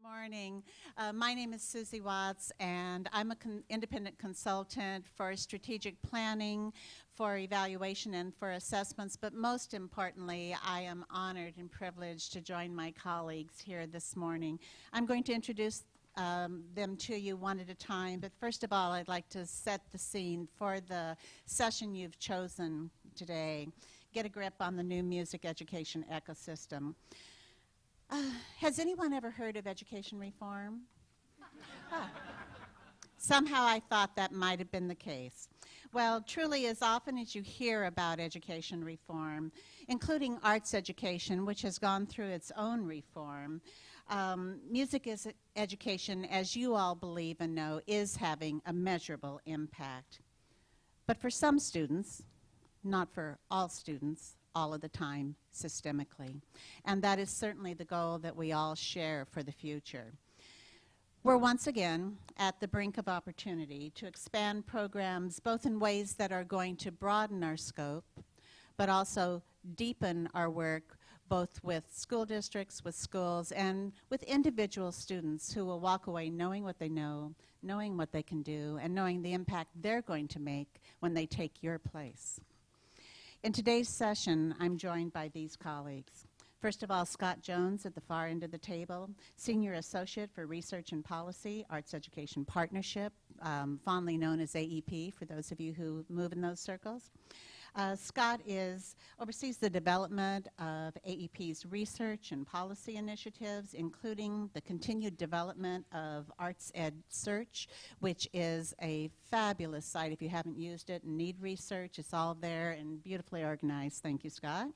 Morning. My name is Susy Watts, and I'm an independent consultant for strategic planning, for evaluation, and for assessments. But most importantly, I am honored and privileged to join my colleagues here this morning. I'm going to introduce them to you one at a time, but first of all, I'd like to set the scene for the session you've chosen today. Get a grip on the new music education ecosystem. Has anyone ever heard of education reform? Somehow I thought that might have been the case. Well, truly, as often as you hear about education reform, including arts education, which has gone through its own reform, music education, as you all believe and know, is having a measurable impact. But for some students, not for all students, all of the time, systemically. And that is certainly the goal that we all share for the future. We're once again at the brink of opportunity to expand programs both in ways that are going to broaden our scope, but also deepen our work both with school districts, with schools, and with individual students who will walk away knowing what they know, knowing what they can do, and knowing the impact they're going to make when they take your place. In today's session, I'm joined by these colleagues. First of all, Scott Jones at the far end of the table, Senior Associate for Research and Policy, Arts Education Partnership, fondly known as AEP for those of you who move in those circles. Scott oversees the development of AEP's research and policy initiatives, including the continued development of Arts Ed Search, which is a fabulous site. If you haven't used it and need research, it's all there and beautifully organized. Thank you, Scott.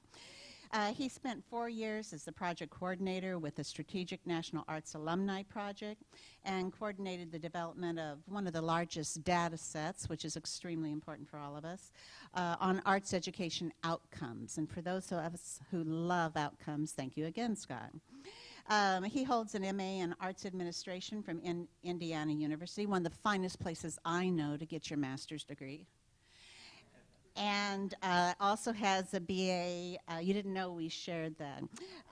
He spent 4 years as the project coordinator with the Strategic National Arts Alumni Project and coordinated the development of one of the largest data sets, which is extremely important for all of us, on arts education outcomes. And for those of us who love outcomes, thank you again, Scott. He holds an MA in Arts Administration from Indiana University, one of the finest places I know to get your master's degree. And also has a BA, you didn't know we shared that.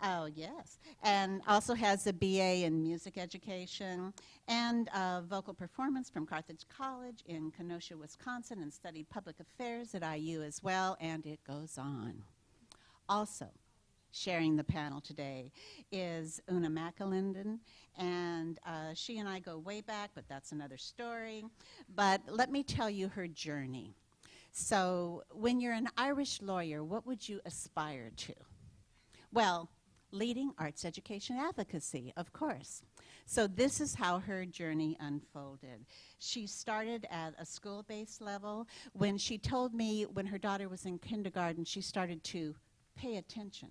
Oh, yes. And also has a BA in music education and vocal performance from Carthage College in Kenosha, Wisconsin, and studied public affairs at IU as well, and it goes on. Also, sharing the panel today is Una McAlinden, and she and I go way back, but that's another story. But let me tell you her journey. So when you're an Irish lawyer, what would you aspire to? Well, leading arts education advocacy, of course. So this is how her journey unfolded. She started at a school-based level. When she told me when her daughter was in kindergarten, she started to pay attention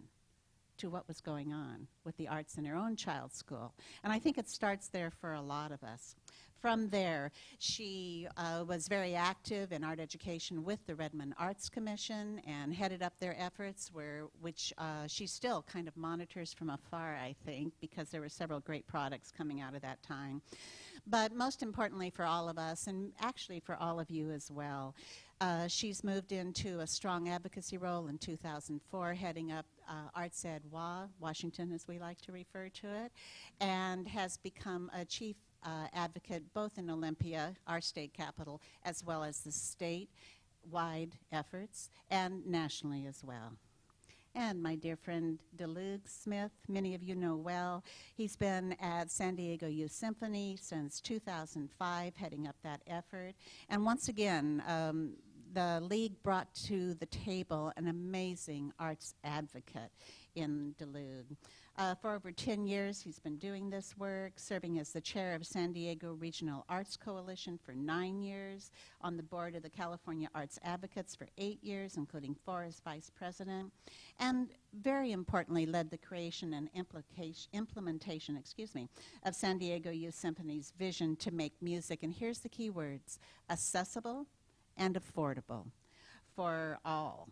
to what was going on with the arts in her own child's school. And I think it starts there for a lot of us. From there, she was very active in art education with the Redmond Arts Commission and headed up their efforts, which she still kind of monitors from afar, I think, because there were several great products coming out of that time. But most importantly for all of us, and actually for all of you as well, she's moved into a strong advocacy role in 2004, heading up Arts Ed Washington, as we like to refer to it, and has become a chief advocate both in Olympia, our state capital, as well as the state-wide efforts, and nationally as well. And my dear friend Dalouge Smith, many of you know well. He's been at San Diego Youth Symphony since 2005, heading up that effort. And once again, the league brought to the table an amazing arts advocate in Dalouge. For over 10 years, he's been doing this work, serving as the chair of San Diego Regional Arts Coalition for 9 years, on the board of the California Arts Advocates for 8 years, including 4 as vice president, and very importantly, led the creation and implementation of San Diego Youth Symphony's vision to make music, and here's the key words, accessible and affordable for all,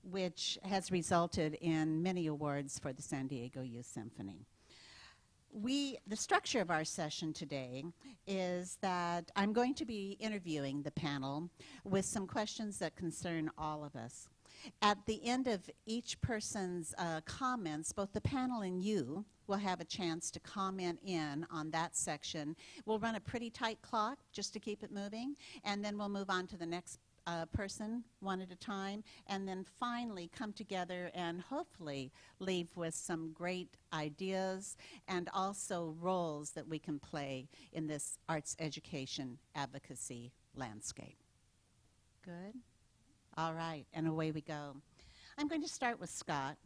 which has resulted in many awards for the San Diego Youth Symphony. The structure of our session today is that I'm going to be interviewing the panel with some questions that concern all of us. At the end of each person's comments, both the panel and you will have a chance to comment in on that section. We'll run a pretty tight clock just to keep it moving, and then we'll move on to the next person one at a time, and then finally come together and hopefully leave with some great ideas and also roles that we can play in this arts education advocacy landscape. Good? All right, and away we go. I'm going to start with Scott,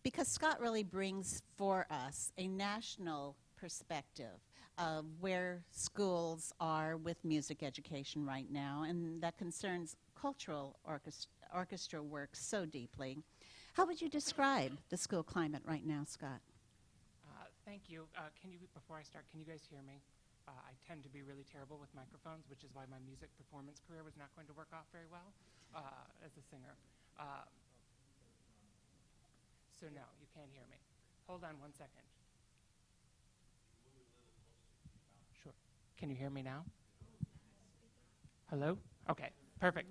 because Scott really brings for us a national perspective of where schools are with music education right now, and that concerns cultural orchestra work so deeply. How would you describe the school climate right now, Scott? Thank you. Before I start, can you guys hear me? I tend to be really terrible with microphones, which is why my music performance career was not going to work off very well as a singer. So no, you can't hear me. Hold on 1 second. Sure. Can you hear me now? Hello? Okay, perfect.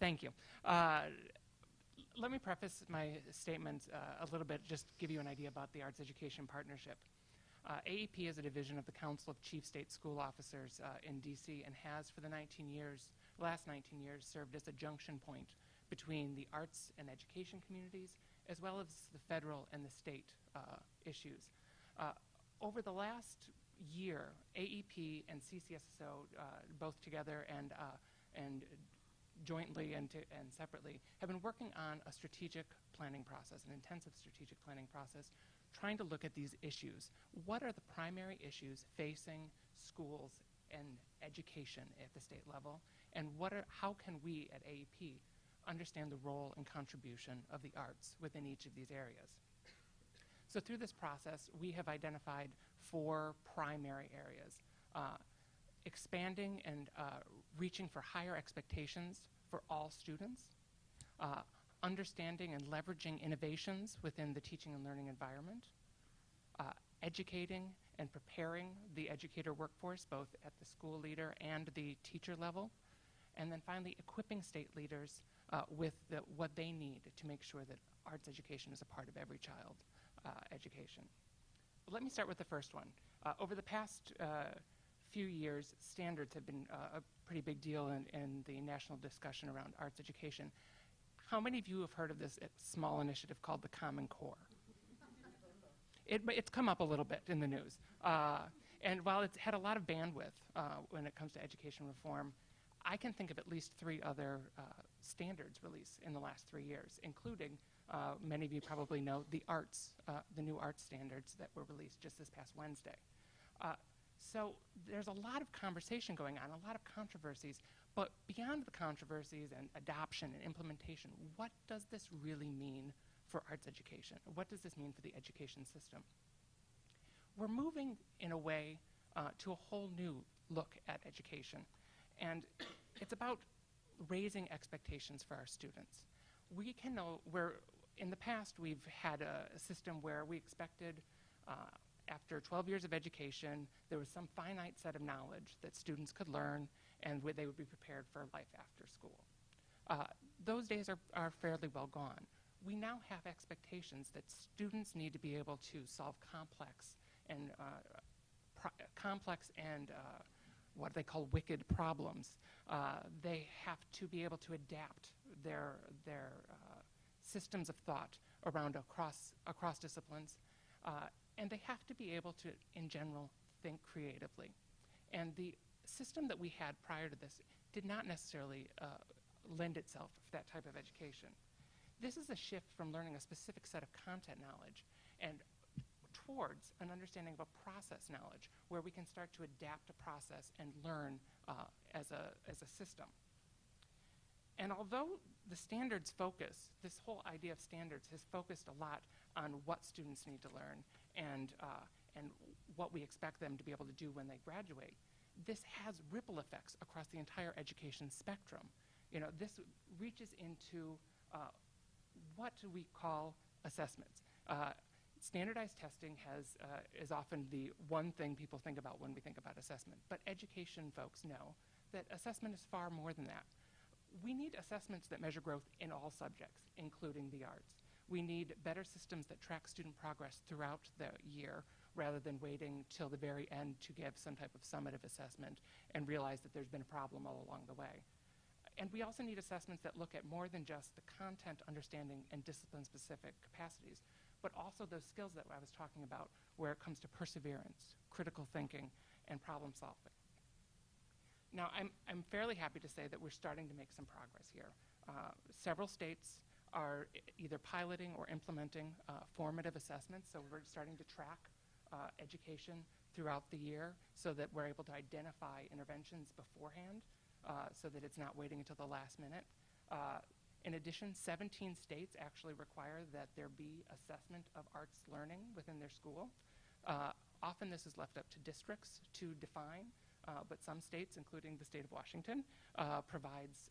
Thank you. Let me preface my statement a little bit, just give you an idea about the Arts Education Partnership. AEP is a division of the Council of Chief State School Officers in DC, and has for the last 19 years served as a junction point between the arts and education communities, as well as the federal and the state issues. Over the last year, AEP and CCSSO, both together and jointly and separately, have been working on a strategic planning process, an intensive strategic planning process, trying to look at these issues. What are the primary issues facing schools and education at the state level, and how can we at AEP understand the role and contribution of the arts within each of these areas? So through this process, we have identified 4 primary areas. Expanding and reaching for higher expectations for all students, understanding and leveraging innovations within the teaching and learning environment, educating and preparing the educator workforce, both at the school leader and the teacher level, and then finally equipping state leaders with what they need to make sure that arts education is a part of every child's education. Let me start with the first one. Over the past few years, standards have been a pretty big deal in the national discussion around arts education. How many of you have heard of this small initiative called the Common Core? It's come up a little bit in the news. And while it's had a lot of bandwidth when it comes to education reform, I can think of at least 3 other standards released in the last 3 years, including, many of you probably know, the new arts standards that were released just this past Wednesday. So there's a lot of conversation going on, a lot of controversies, but beyond the controversies and adoption and implementation, what does this really mean for arts education? What does this mean for the education system? We're moving in a way to a whole new look at education, and it's about raising expectations for our students. We can know in the past we've had a system where we expected after 12 years of education, there was some finite set of knowledge that students could learn, and they would be prepared for life after school. Those days are fairly well gone. We now have expectations that students need to be able to solve complex and what they call wicked problems. They have to be able to adapt their systems of thought around across disciplines. And they have to be able to, in general, think creatively. And the system that we had prior to this did not necessarily lend itself to that type of education. This is a shift from learning a specific set of content knowledge and towards an understanding of a process knowledge, where we can start to adapt a process and learn as a system. And although the standards focus, this whole idea of standards has focused a lot on what students need to learn and what we expect them to be able to do when they graduate, this has ripple effects across the entire education spectrum. This reaches into what we call assessments. Standardized testing is often the one thing people think about when we think about assessment, but education folks know that assessment is far more than that. We need assessments that measure growth in all subjects, including the arts. We need better systems that track student progress throughout the year rather than waiting till the very end to give some type of summative assessment and realize that there's been a problem all along the way. And we also need assessments that look at more than just the content understanding and discipline-specific capacities, but also those skills that I was talking about where it comes to perseverance, critical thinking, and problem solving. Now, I'm fairly happy to say that we're starting to make some progress here. Several states are either piloting or implementing formative assessments, so we're starting to track education throughout the year so that we're able to identify interventions beforehand so that it's not waiting until the last minute. In addition, 17 states actually require that there be assessment of arts learning within their school. Often this is left up to districts to define, but some states, including the state of Washington, provides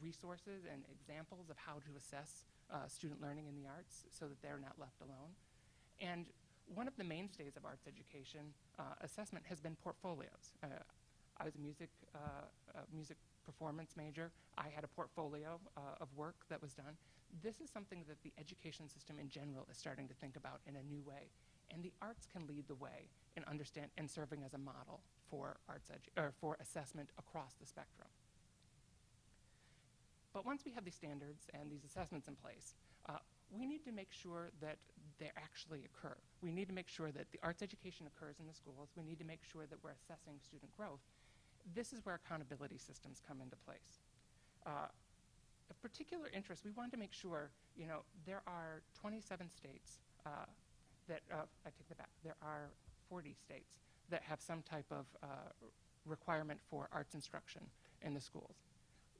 resources and examples of how to assess student learning in the arts so that they're not left alone. And one of the mainstays of arts education assessment has been portfolios. I was a music performance major. I had a portfolio of work that was done. This is something that the education system in general is starting to think about in a new way. And the arts can lead the way in understand and serving as a model for for assessment across the spectrum. But once we have these standards and these assessments in place, we need to make sure that they actually occur. We need to make sure that the arts education occurs in the schools. We need to make sure that we're assessing student growth. This is where accountability systems come into place. Of particular interest, we wanted to make sure, there are 27 states I take that back. There are 40 states that have some type of requirement for arts instruction in the schools.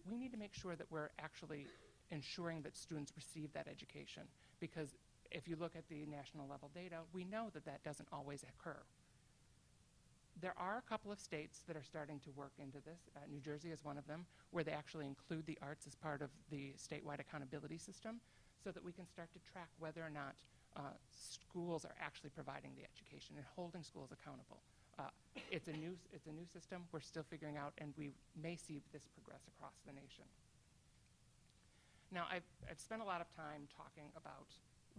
We need to make sure that we're actually ensuring that students receive that education, because if you look at the national level data, we know that that doesn't always occur. There are a couple of states that are starting to work into this. New Jersey is one of them, where they actually include the arts as part of the statewide accountability system so that we can start to track whether or not schools are actually providing the education and holding schools accountable. It's a new system. We're still figuring out, and we may see this progress across the nation. Now, I've spent a lot of time talking about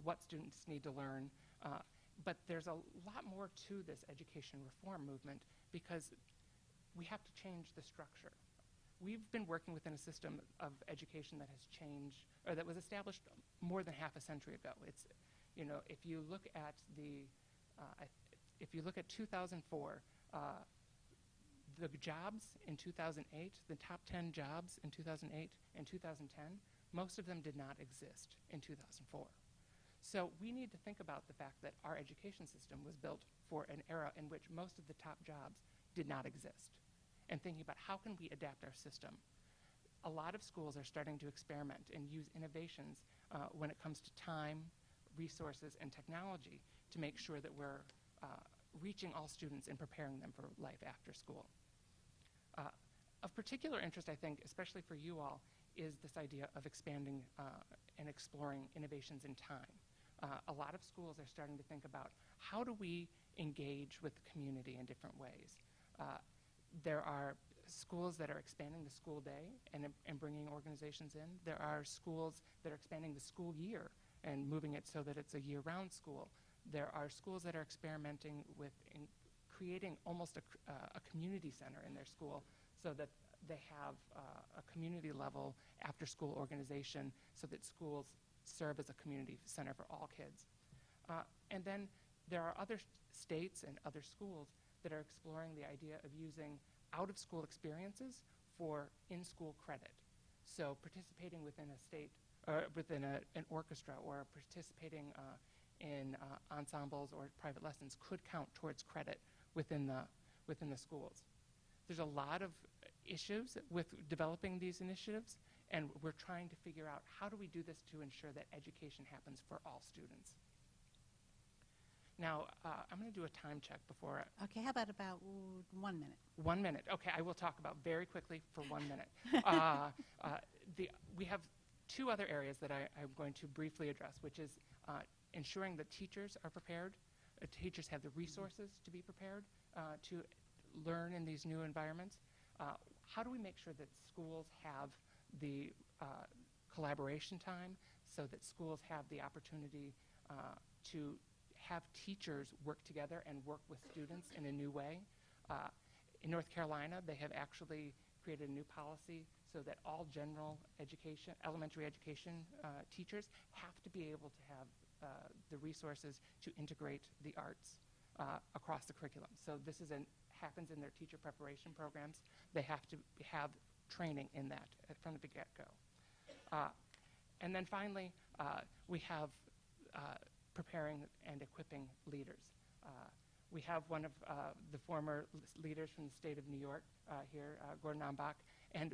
what students need to learn, but there's a lot more to this education reform movement because we have to change the structure. We've been working within a system of education that has changed, or that was established more than half a century ago. It's, if you look at if you look at 2004, the jobs in 2008, the top 10 jobs in 2008 and 2010, most of them did not exist in 2004. So we need to think about the fact that our education system was built for an era in which most of the top jobs did not exist, and thinking about how can we adapt our system. A lot of schools are starting to experiment and use innovations when it comes to time, resources, and technology to make sure that we're reaching all students and preparing them for life after school. Of particular interest, I think, especially for you all, is this idea of expanding and exploring innovations in time. A lot of schools are starting to think about how do we engage with the community in different ways. There are schools that are expanding the school day and bringing organizations in. There are schools that are expanding the school year and moving it so that it's a year-round school. There are schools that are experimenting with creating almost a community center in their school so that they have a community-level after-school organization so that schools serve as a community center for all kids. And then there are other states and other schools that are exploring the idea of using out-of-school experiences for in-school credit. So participating within a state, or within an orchestra, or participating in ensembles or private lessons could count towards credit within the schools. There's a lot of issues with developing these initiatives, and we're trying to figure out how do we do this to ensure that education happens for all students. Now, I'm going to do a time check before. Okay, how about 1 minute? 1 minute. Okay, I will talk about very quickly for 1 minute. We have two other areas that I'm going to briefly address, which is ensuring that teachers are prepared. Teachers have the resources to be prepared to learn in these new environments. How do we make sure that schools have the collaboration time so that schools have the opportunity to have teachers work together and work with students in a new way. In North Carolina, they have actually created a new policy so that all general education, elementary education teachers have to be able to have the resources to integrate the arts across the curriculum. So this happens in their teacher preparation programs. They have to have training in that from the get-go. And then finally, we have preparing and equipping leaders. We have one of the former leaders from the state of New York here, Gordon Ambach, and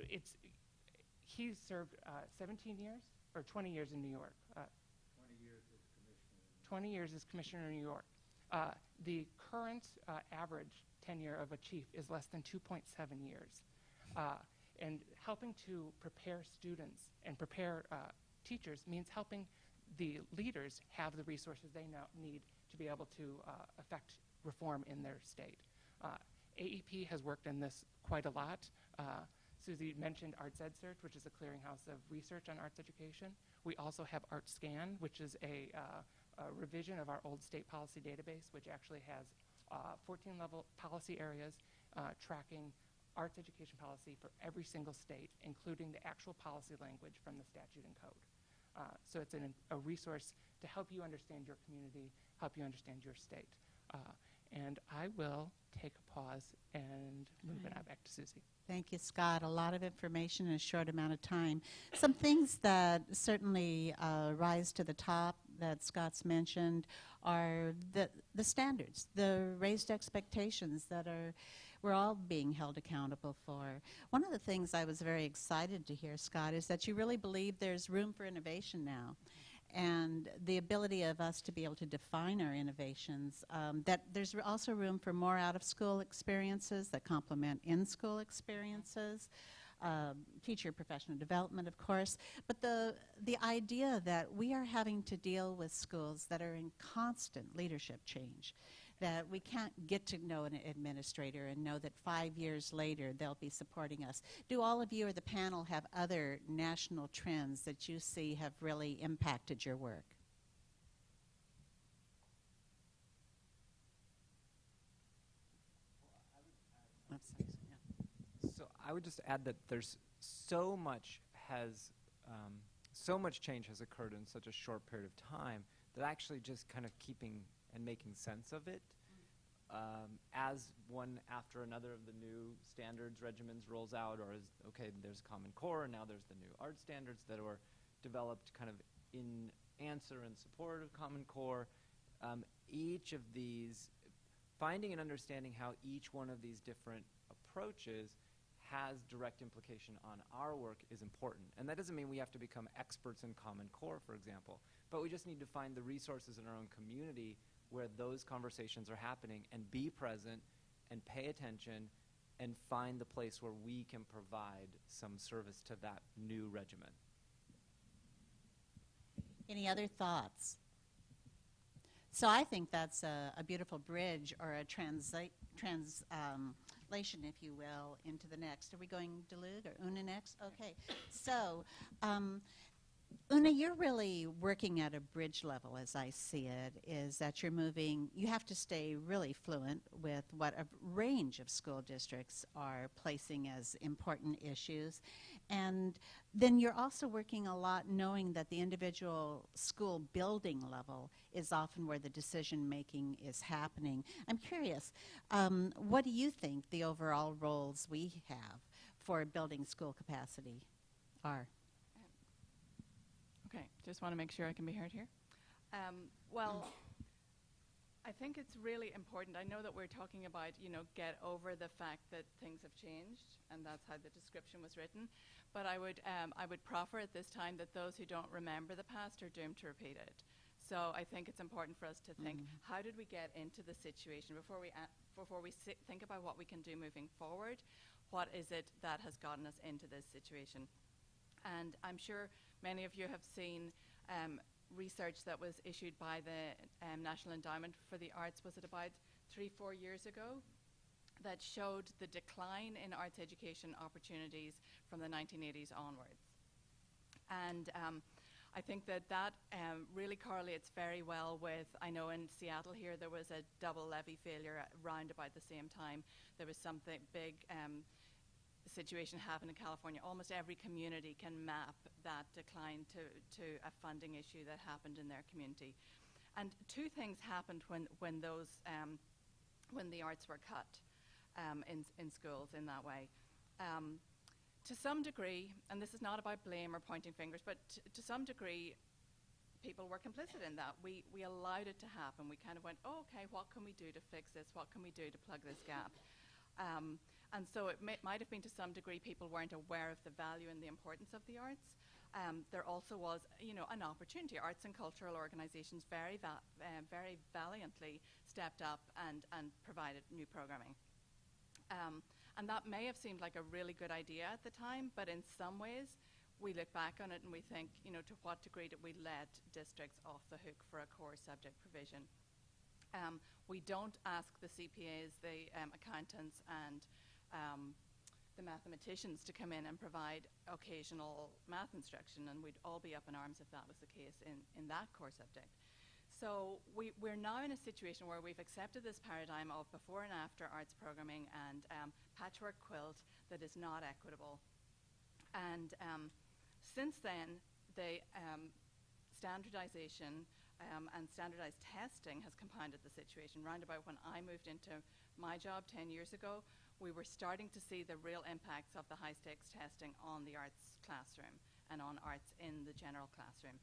he served 17 years or 20 years in New York. 20 years as commissioner in New York. The current average tenure of a chief is less than 2.7 years. And helping to prepare students and prepare teachers means helping the leaders have the resources they need to be able to affect reform in their state. AEP has worked in this quite a lot. Susy mentioned Arts EdSearch, which is a clearinghouse of research on arts education. We also have ArtScan, which is a revision of our old state policy database, which actually has 14 level policy areas tracking arts education policy for every single state, including the actual policy language from the statute and code. So it's a resource to help you understand your community, help you understand your state. And I will take a pause and move it back to Susy. Thank you, Scott. A lot of information in a short amount of time. Some things that certainly rise to the top that Scott's mentioned are the standards, the raised expectations that we're all being held accountable for. One of the things I was very excited to hear, Scott, is that you really believe there's room for innovation now. And the ability of us to be able to define our innovations, that there's also room for more out-of-school experiences that complement in-school experiences, teacher professional development, of course, but the idea that we are having to deal with schools that are in constant leadership change, that we can't get to know an administrator and know that 5 years later they'll be supporting us. Do all of you or the panel have other national trends that you see have really impacted your work? So I would just add that there's so much change has occurred in such a short period of time that actually just kind of keeping and making sense of it as one after another of the new standards regimens rolls out, or as, okay, there's Common Core, and now there's the new art standards that were developed kind of in answer and support of Common Core. Each of these, finding and understanding how each one of these different approaches has direct implication on our work is important. And that doesn't mean we have to become experts in Common Core, for example, but we just need to find the resources in our own community where those conversations are happening and be present and pay attention and find the place where we can provide some service to that new regimen. Any other thoughts? So I think that's a beautiful bridge or a translation, if you will, into the next. Are we going Dalouge or Una next? Okay. So, Una, you're really working at a bridge level, as I see it, is that you have to stay really fluent with what a range of school districts are placing as important issues. And then you're also working a lot knowing that the individual school building level is often where the decision-making is happening. I'm curious, what do you think the overall roles we have for building school capacity are? Okay, just want to make sure I can be heard here. Well, I think it's really important. I know that we're talking about, get over the fact that things have changed, and that's how the description was written. But I would proffer at this time that those who don't remember the past are doomed to repeat it. So I think it's important for us to think, how did we get into the situation before we think about what we can do moving forward? What is it that has gotten us into this situation? And I'm sure many of you have seen research that was issued by the National Endowment for the Arts, was it about 3-4 years ago, that showed the decline in arts education opportunities from the 1980s onwards. And I think that really correlates very well with, I know in Seattle here there was a double levy failure at round about the same time. There was something big situation happened in California. Almost every community can map that decline to a funding issue that happened in their community. And two things happened when the arts were cut in schools in that way. To some degree, and this is not about blame or pointing fingers, but to some degree, people were complicit in that. We allowed it to happen. We kind of went, oh, okay, what can we do to fix this? What can we do to plug this gap? And so it might have been to some degree people weren't aware of the value and the importance of the arts. There also was, an opportunity. Arts and cultural organizations very valiantly stepped up and provided new programming. And that may have seemed like a really good idea at the time, but in some ways, we look back on it and we think, to what degree did we let districts off the hook for a core subject provision? We don't ask the CPAs, the accountants, and the mathematicians to come in and provide occasional math instruction, and we'd all be up in arms if that was the case in that core subject. So we're now in a situation where we've accepted this paradigm of before and after arts programming and patchwork quilt that is not equitable. And since then, the standardization and standardized testing has compounded the situation. Round about when I moved into my job 10 years ago, we were starting to see the real impacts of the high-stakes testing on the arts classroom and on arts in the general classroom.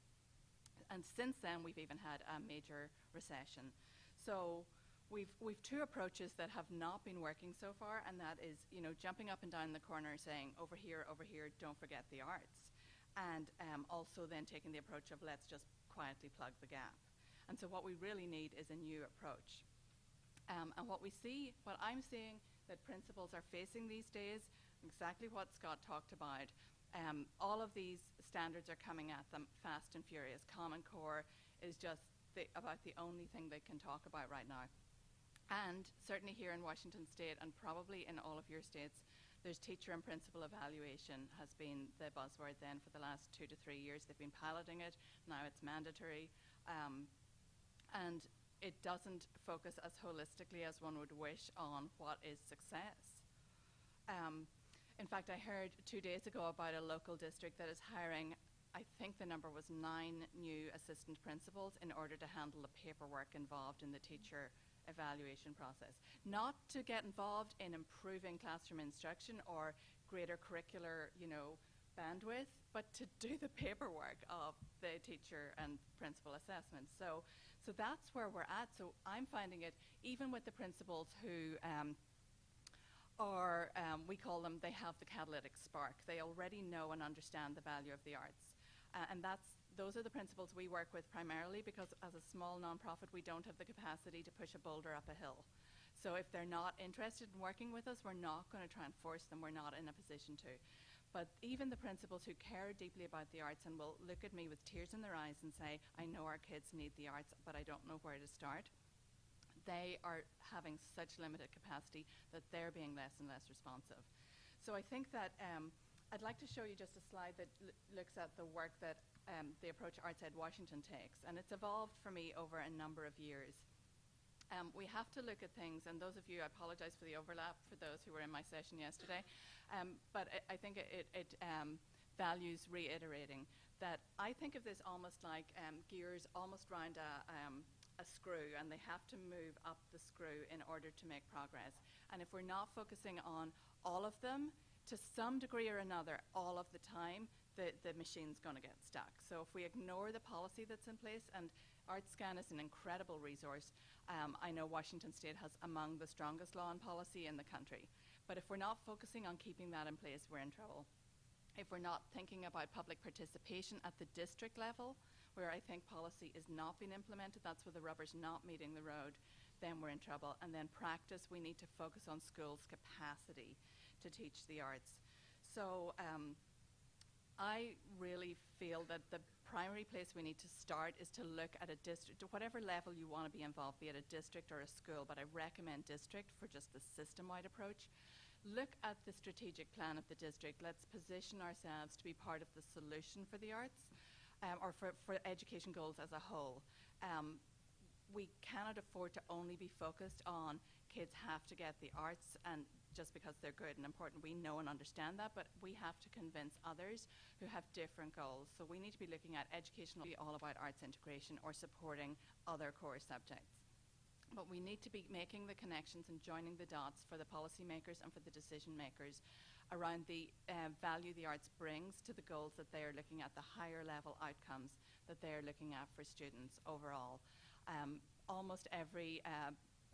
And since then, we've even had a major recession. So we've two approaches that have not been working so far, and that is, jumping up and down the corner saying, over here, don't forget the arts. And also then taking the approach of let's just quietly plug the gap. And so what we really need is a new approach. And what I'm seeing that principals are facing these days, exactly what Scott talked about. All of these standards are coming at them fast and furious. Common Core is just about the only thing they can talk about right now. And certainly here in Washington State, and probably in all of your states, there's teacher and principal evaluation has been the buzzword then for the last 2 to 3 years. They've been piloting it. Now it's mandatory. And it doesn't focus as holistically as one would wish on what is success. In fact, I heard 2 days ago about a local district that is hiring, I think the number was 9 new assistant principals in order to handle the paperwork involved in the teacher evaluation process. Not to get involved in improving classroom instruction or greater curricular, bandwidth, but to do the paperwork of the teacher and principal assessments. So that's where we're at. So I'm finding it, even with the principals who we call them, they have the catalytic spark. They already know and understand the value of the arts. And those are the principals we work with primarily because as a small nonprofit, we don't have the capacity to push a boulder up a hill. So if they're not interested in working with us, we're not going to try and force them. We're not in a position to. But even the principals who care deeply about the arts and will look at me with tears in their eyes and say, I know our kids need the arts, but I don't know where to start. They are having such limited capacity that they're being less and less responsive. So I think that I'd like to show you just a slide that looks at the work that the approach Arts Ed Washington takes. And it's evolved for me over a number of years. We have to look at things, and those of you, I apologize for the overlap for those who were in my session yesterday, but I think it values reiterating that I think of this almost like gears almost round a screw, and they have to move up the screw in order to make progress. And if we're not focusing on all of them, to some degree or another, all of the time, the machine's going to get stuck. So if we ignore the policy that's in place, and ArtScan is an incredible resource. I know Washington State has among the strongest law and policy in the country. But if we're not focusing on keeping that in place, we're in trouble. If we're not thinking about public participation at the district level, where I think policy is not being implemented, that's where the rubber's not meeting the road, then we're in trouble. And then practice, we need to focus on schools' capacity to teach the arts. So I really feel that the primary place we need to start is to look at a district, to whatever level you want to be involved, be it a district or a school, but I recommend district for just the system-wide approach. look at the strategic plan of the district. Let's position ourselves to be part of the solution for the arts, or for education goals as a whole. We cannot afford to only be focused on kids have to get the arts and just because they're good and important. We know and understand that, but we have to convince others who have different goals. So we need to be looking at educational, all about arts integration or supporting other core subjects. But we need to be making the connections and joining the dots for the policymakers and for the decision makers around the value the arts brings to the goals that they are looking at, the higher level outcomes that they are looking at for students overall. Almost every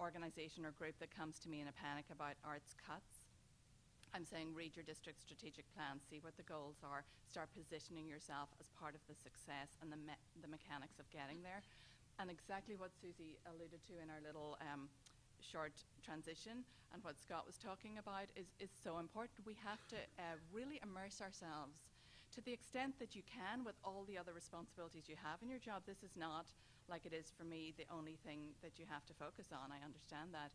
organization or group that comes to me in a panic about arts cuts, I'm saying read your district strategic plan, see what the goals are, start positioning yourself as part of the success and the mechanics of getting there. And exactly what Susy alluded to in our little short transition and what Scott was talking about is so important. We have to really immerse ourselves to the extent that you can with all the other responsibilities you have in your job. This is not, like it is for me, the only thing that you have to focus on. I understand that.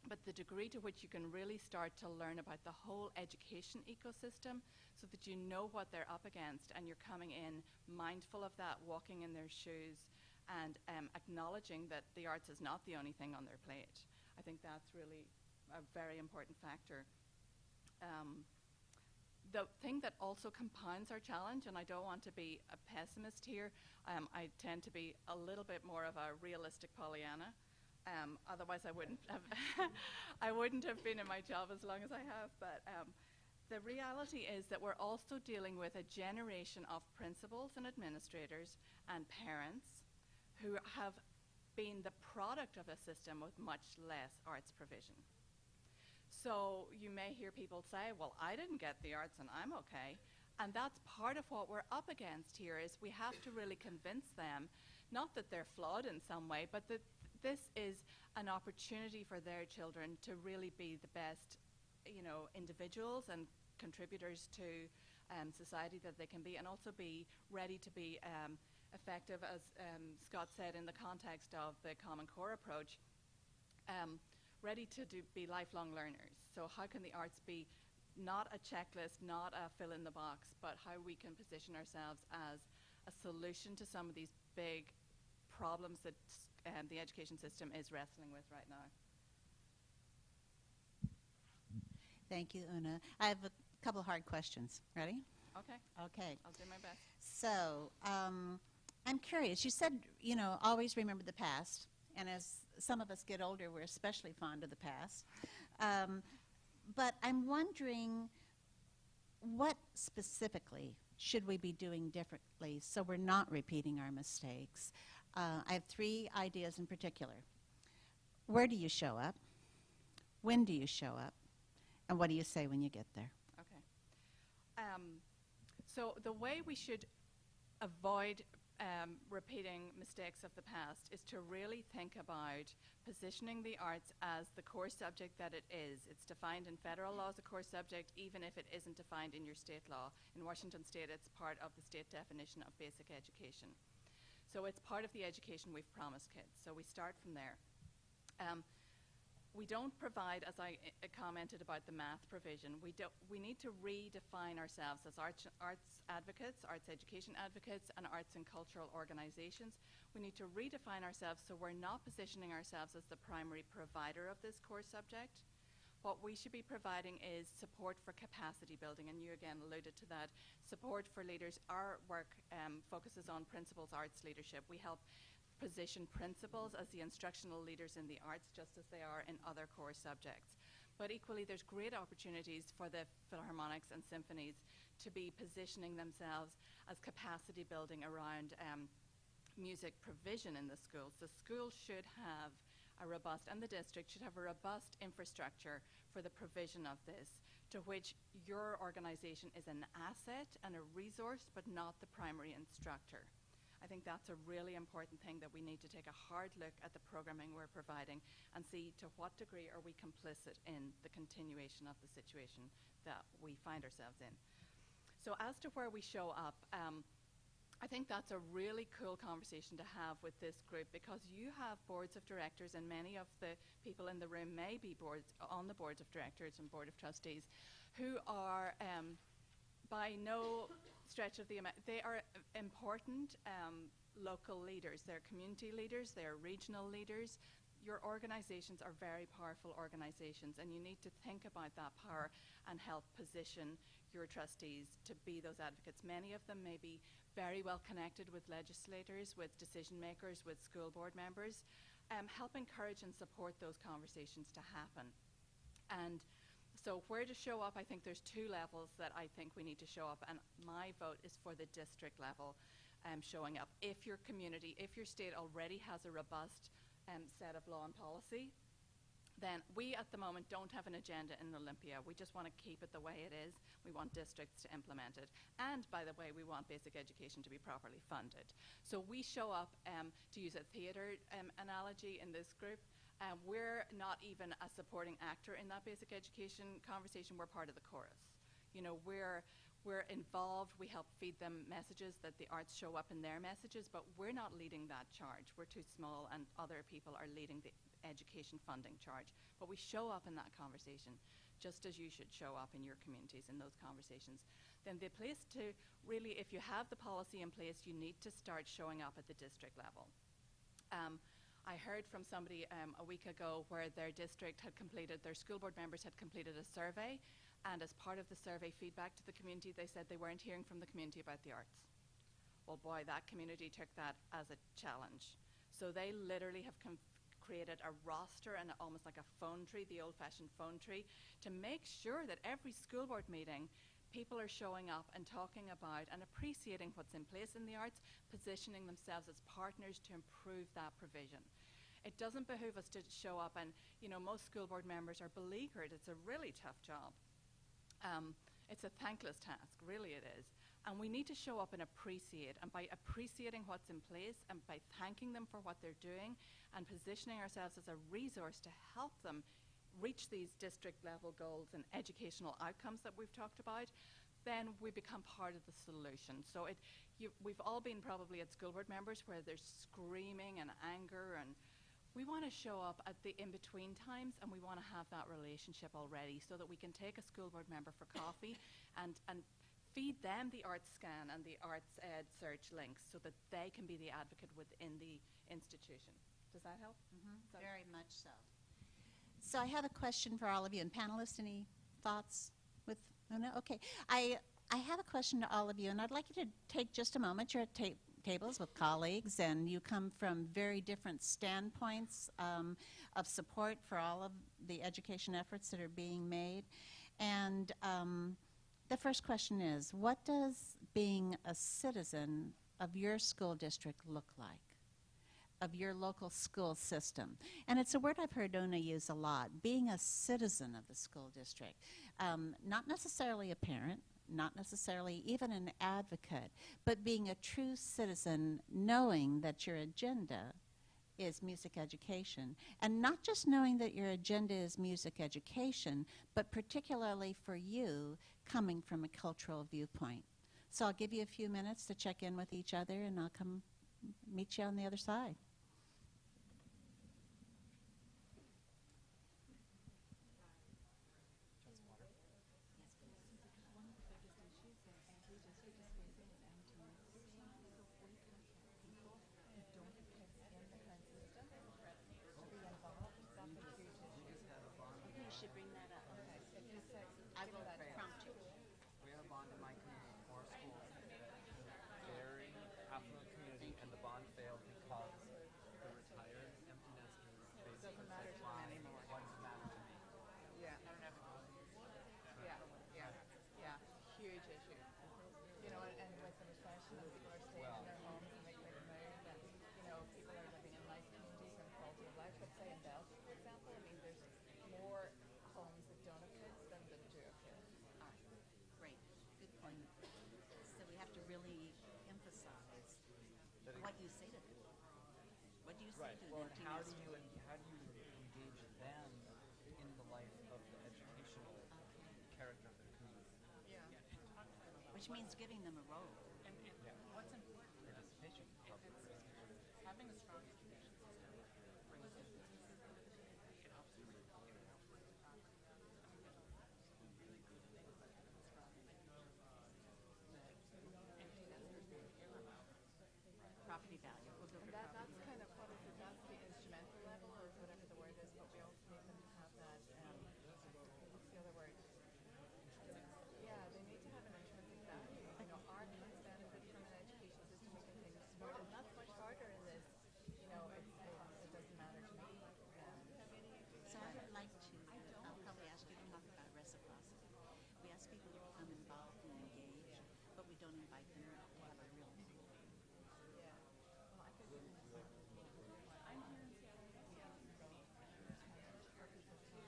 But the degree to which you can really start to learn about the whole education ecosystem so that you know what they're up against and you're coming in mindful of that, walking in their shoes and acknowledging that the arts is not the only thing on their plate. I think that's really a very important factor. The thing that also compounds our challenge, and I don't want to be a pessimist here, I tend to be a little bit more of a realistic Pollyanna. Otherwise, I wouldn't have I wouldn't have been in my job as long as I have. But the reality is that we're also dealing with a generation of principals and administrators and parents who have been the product of a system with much less arts provision. So you may hear people say, well, I didn't get the arts and I'm okay. And that's part of what we're up against here is we have to really convince them, not that they're flawed in some way, but that this is an opportunity for their children to really be the best, individuals and contributors to society that they can be, and also be ready to be effective, as Scott said, in the context of the Common Core approach. Ready to be lifelong learners. So how can the arts be not a checklist, not a fill in the box, but how we can position ourselves as a solution to some of these big problems that the education system is wrestling with right now. Thank you, Una. I have a couple hard questions. Ready? Okay. Okay. I'll do my best. So I'm curious. You said, always remember the past. And as some of us get older, we're especially fond of the past. But I'm wondering, what specifically should we be doing differently so we're not repeating our mistakes? I have 3 ideas in particular. Where do you show up? When do you show up? And what do you say when you get there? Okay. So the way we should avoid repeating mistakes of the past is to really think about positioning the arts as the core subject that it is. It's defined in federal law as a core subject, even if it isn't defined in your state law. In Washington State, it's part of the state definition of basic education. So it's part of the education we've promised kids. So we start from there. We don't provide, as I commented about the math provision, we need to redefine ourselves as arts advocates, arts education advocates, and arts and cultural organizations. We need to redefine ourselves so we're not positioning ourselves as the primary provider of this core subject. What we should be providing is support for capacity building, and you again alluded to that. Support for leaders. Our work focuses on principals arts leadership. We help position principals as the instructional leaders in the arts, just as they are in other core subjects. But equally, there's great opportunities for the philharmonics and symphonies to be positioning themselves as capacity building around music provision in the schools. The schools should have a robust, and the district should have a robust infrastructure for the provision of this, to which your organization is an asset and a resource, but not the primary instructor. I think that's a really important thing, that we need to take a hard look at the programming we're providing and see to what degree are we complicit in the continuation of the situation that we find ourselves in. So as to where we show up, I think that's a really cool conversation to have with this group, because you have boards of directors, and many of the people in the room may be on the boards of directors and board of trustees, who are by no stretch of the amount, they are important local leaders. They're community leaders, they're regional leaders. Your organizations are very powerful organizations, and you need to think about that power and help position your trustees to be those advocates. Many of them may be very well connected with legislators, with decision makers, with school board members. Help encourage and support those conversations to happen. And so where to show up, I think there's two levels that I think we need to show up, and my vote is for the district level showing up. If your community, if your state already has a robust set of law and policy, then we at the moment don't have an agenda in Olympia. We just want to keep it the way it is. We want districts to implement it. And by the way, we want basic education to be properly funded. So we show up, to use a theatre analogy in this group, we're not even a supporting actor in that basic education conversation. We're part of the chorus. You know, we're involved. We help feed them messages that the arts show up in their messages, but we're not leading that charge. We're too small, and other people are leading the education funding charge. But we show up in that conversation, just as you should show up in your communities in those conversations. Then the place to really, if you have the policy in place, you need to start showing up at the district level. I heard from somebody a week ago where their district had completed, their school board members had completed a survey, and as part of the survey feedback to the community, they said they weren't hearing from the community about the arts. Well, boy, that community took that as a challenge. So they literally have created a roster and almost like a phone tree, the old-fashioned phone tree, to make sure that every school board meeting, people are showing up and talking about and appreciating what's in place in the arts, positioning themselves as partners to improve that provision. It doesn't behoove us to show up and, you know, most school board members are beleaguered. It's a really tough job. It's a thankless task, really it is. And we need to show up and appreciate, and by appreciating what's in place and by thanking them for what they're doing and positioning ourselves as a resource to help them reach these district level goals and educational outcomes that we've talked about, then we become part of the solution. So we've all been probably at school board members where there's screaming and anger, and we want to show up at the in-between times, and we want to have that relationship already so that we can take a school board member for coffee and feed them the arts scan and the arts ed search links so that they can be the advocate within the institution. Does that help? Mm-hmm. Very much so. So I have a question for all of you. And panelists, any thoughts with Una? Okay. I have a question to all of you, and I'd like you to take just a moment. You're at tables with colleagues, and you come from very different standpoints of support for all of the education efforts that are being made. And the first question is, what does being a citizen of your school district look like, of your local school system? And it's a word I've heard Una use a lot, being a citizen of the school district. Not necessarily a parent, not necessarily even an advocate, but being a true citizen, knowing that your agenda is music education. And not just knowing that your agenda is music education, but particularly for you, coming from a cultural viewpoint. So I'll give you a few minutes to check in with each other, and I'll come meet you on the other side. Should bring that up. I will prompt you. We have a bond in my community for schools. Very affluent community, and the bond failed because the retired empty nesters basically Doesn't matter to them anymore. What does it matter to me? Yeah. Huge issue. You know, and with the recession, people are staying in their homes and they couldn't move, and you know, people are living in nice communities and quality of life. But say in Belgium, for example, I mean, there's more homes that don't have kids than that do have kids. All right, great, good point. So we have to really emphasize what you say to them. What do you say to Well, them? and how do you engage them in the life of the educational character of their community? Yeah. Which means giving them a role. And what's having a strong education system brings in it helps you get out Property value. We'll go And for that's property. kind of, what is it, that's the instrumental level or whatever the word is, but we also need them to have that, what's the other word? Yeah, they need to have an intrinsic value. You know, art must benefit from an education system we continue to support, and that's much harder in this. You know, it doesn't matter to me. So I would like to probably ask you to talk about reciprocity. We ask people to become involved and engage, but we don't invite them to have a real Yeah. Well, I could. I'm here in Seattle.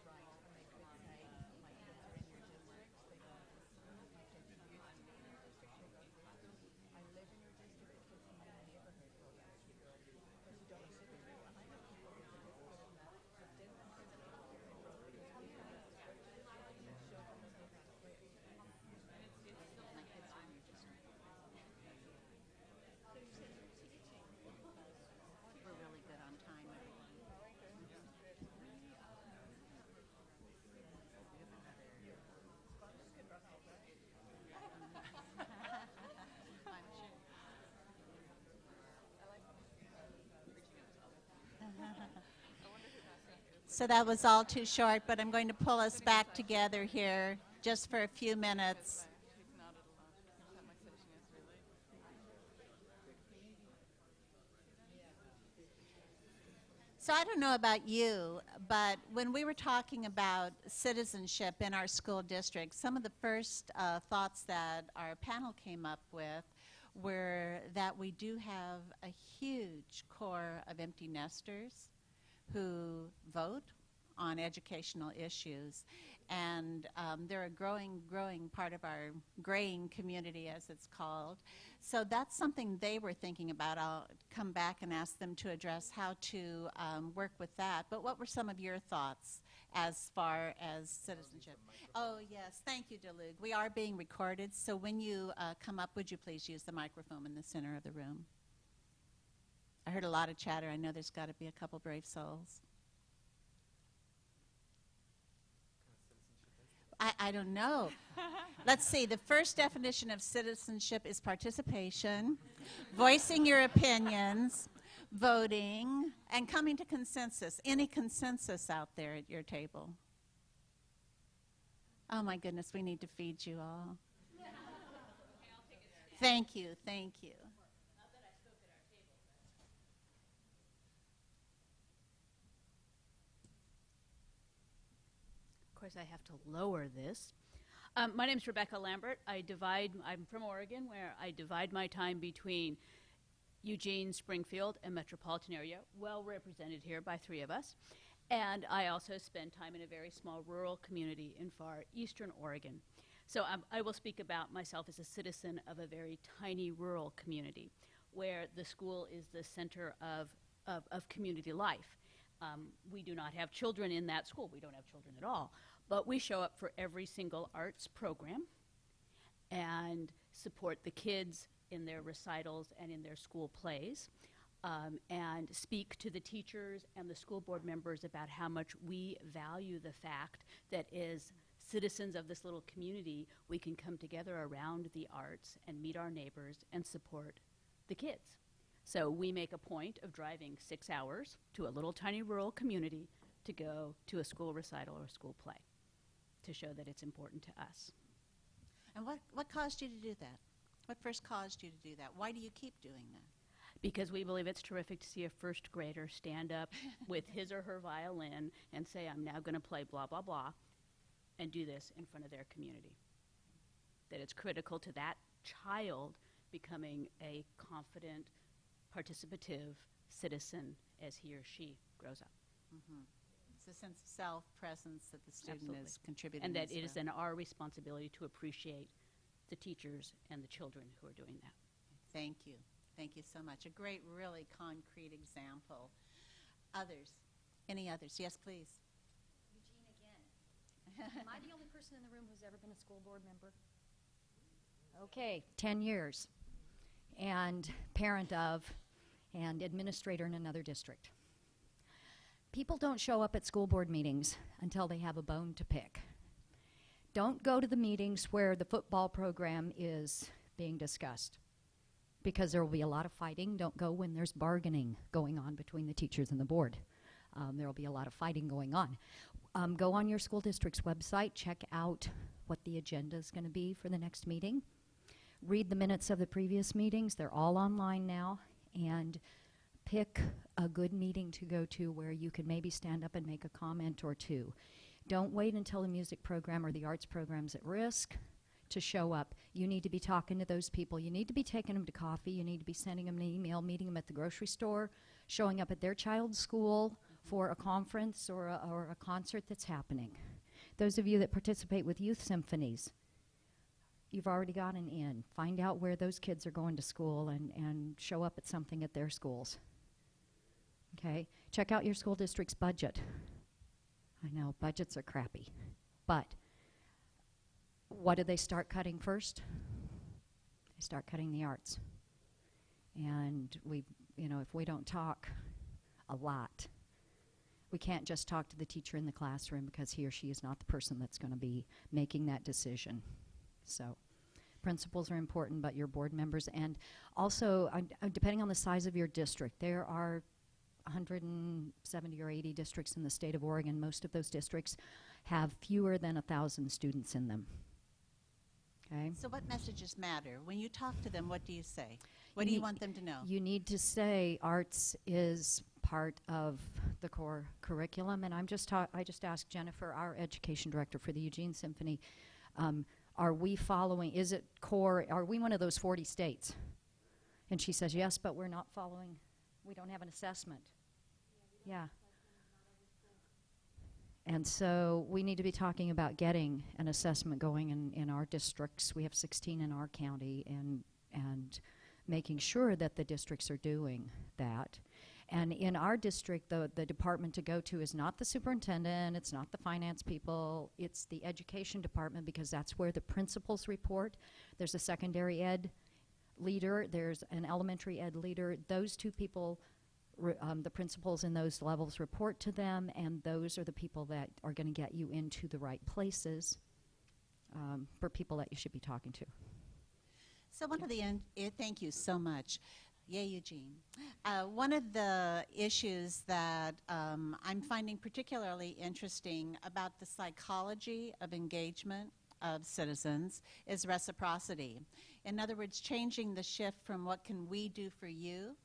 Right, and they could say, my kids are in your district, they go to this, my kids used to be in your district, they go to this. I live in your district, the kids in my neighborhood go there. But you don't sit there. I know people who did this better than that, but didn't and didn't come here and wrote because we had a structure and showed them that they had to play. my kids are in your district. We're really good on time, everyone. I'm sure. So that was all too short, but I'm going to pull us back together here just for a few minutes. She's nodded a lot. That my session is really. So I don't know about you, but when we were talking about citizenship in our school district, some of the first thoughts that our panel came up with were that we do have a huge core of empty nesters who vote on educational issues. And they're a growing part of our graying community, as it's called. So that's something they were thinking about. I'll come back and ask them to address how to work with that. But what were some of your thoughts as far as citizenship? Oh, yes. Thank you, Dalouge. We are being recorded, so when you come up, would you please use the microphone in the center of the room? I heard a lot of chatter. I know there's got to be a couple brave souls. I don't know. Let's see. The first definition of citizenship is participation, voicing your opinions, voting, and coming to consensus. Any consensus out there at your table? Oh, my goodness. We need to feed you all. Thank you. Thank you. Of course, I have to lower this. My name is Rebecca Lambert. I'm from Oregon, where I divide my time between Eugene, Springfield, and metropolitan area, well represented here by three of us. And I also spend time in a very small rural community in far eastern Oregon. So I will speak about myself as a citizen of a very tiny rural community, where the school is the center of community life. We do not have children in that school. We don't have children at all. But we show up for every single arts program and support the kids in their recitals and in their school plays, and speak to the teachers and the school board members about how much we value the fact that as citizens of this little community, we can come together around the arts and meet our neighbors and support the kids. So we make a point of driving 6 hours to a little tiny rural community to go to a school recital or a school play to show that it's important to us. And what caused you to do that? What first caused you to do that? Why do you keep doing that? Because we believe it's terrific to see a first grader stand up with his or her violin and say, I'm now going to play blah, blah, blah, and do this in front of their community. That it's critical to that child becoming a confident, participative citizen as he or she grows up. Mm-hmm. It's a sense of self, presence that the student Absolutely. is contributing. And that as it is well. then our responsibility to appreciate the teachers and the children who are doing that. Thank you. Thank you so much. A great, really concrete example. Others? Any others? Yes, please. Eugene again. Am I the only person in the room who's ever been a school board member? Okay, 10 years. And parent of, and administrator in another district. People don't show up at school board meetings until they have a bone to pick. Don't go to the meetings where the football program is being discussed, because there will be a lot of fighting. Don't go when there's bargaining going on between the teachers and the board. There will be a lot of fighting going on. Go on your school district's website, check out what the agenda is going to be for the next meeting. Read the minutes of the previous meetings. They're all online now. And pick a good meeting to go to where you can maybe stand up and make a comment or two. Don't wait until the music program or the arts program's at risk to show up. You need to be talking to those people. You need to be taking them to coffee. You need to be sending them an email, meeting them at the grocery store, showing up at their child's school for a conference or a concert that's happening. Those of you that participate with youth symphonies, you've already got an in. Find out where those kids are going to school and show up at something at their schools. Okay? Check out your school district's budget. I know, budgets are crappy. But what do they start cutting first? They start cutting the arts. And if we don't talk a lot, we can't just talk to the teacher in the classroom, because he or she is not the person that's going to be making that decision. So principals are important, but your board members, and also depending on the size of your district, there are 170 or 80 districts in the state of Oregon. Most of those districts have fewer than 1,000 students in them. Okay? So what messages matter? When you talk to them, what do you say? What do you want them to know? You need to say arts is part of the core curriculum, and I just asked Jennifer, our education director for the Eugene Symphony, are we following, is it core, are we one of those 40 states? And she says, yes, but we're not following, we don't have an assessment. Yeah. And so we need to be talking about getting an assessment going in our districts. We have 16 in our county, and making sure that the districts are doing that. And in our district, the department to go to is not the superintendent, it's not the finance people, it's the education department, because that's where the principals report. There's a secondary ed leader, there's an elementary ed leader. Those two people, the principals in those levels report to them, and those are the people that are going to get you into the right places for people that you should be talking to. So one of the thank you so much. Yay, Eugene. One of the issues that I'm finding particularly interesting about the psychology of engagement of citizens is reciprocity. In other words, changing the shift from what can we do for you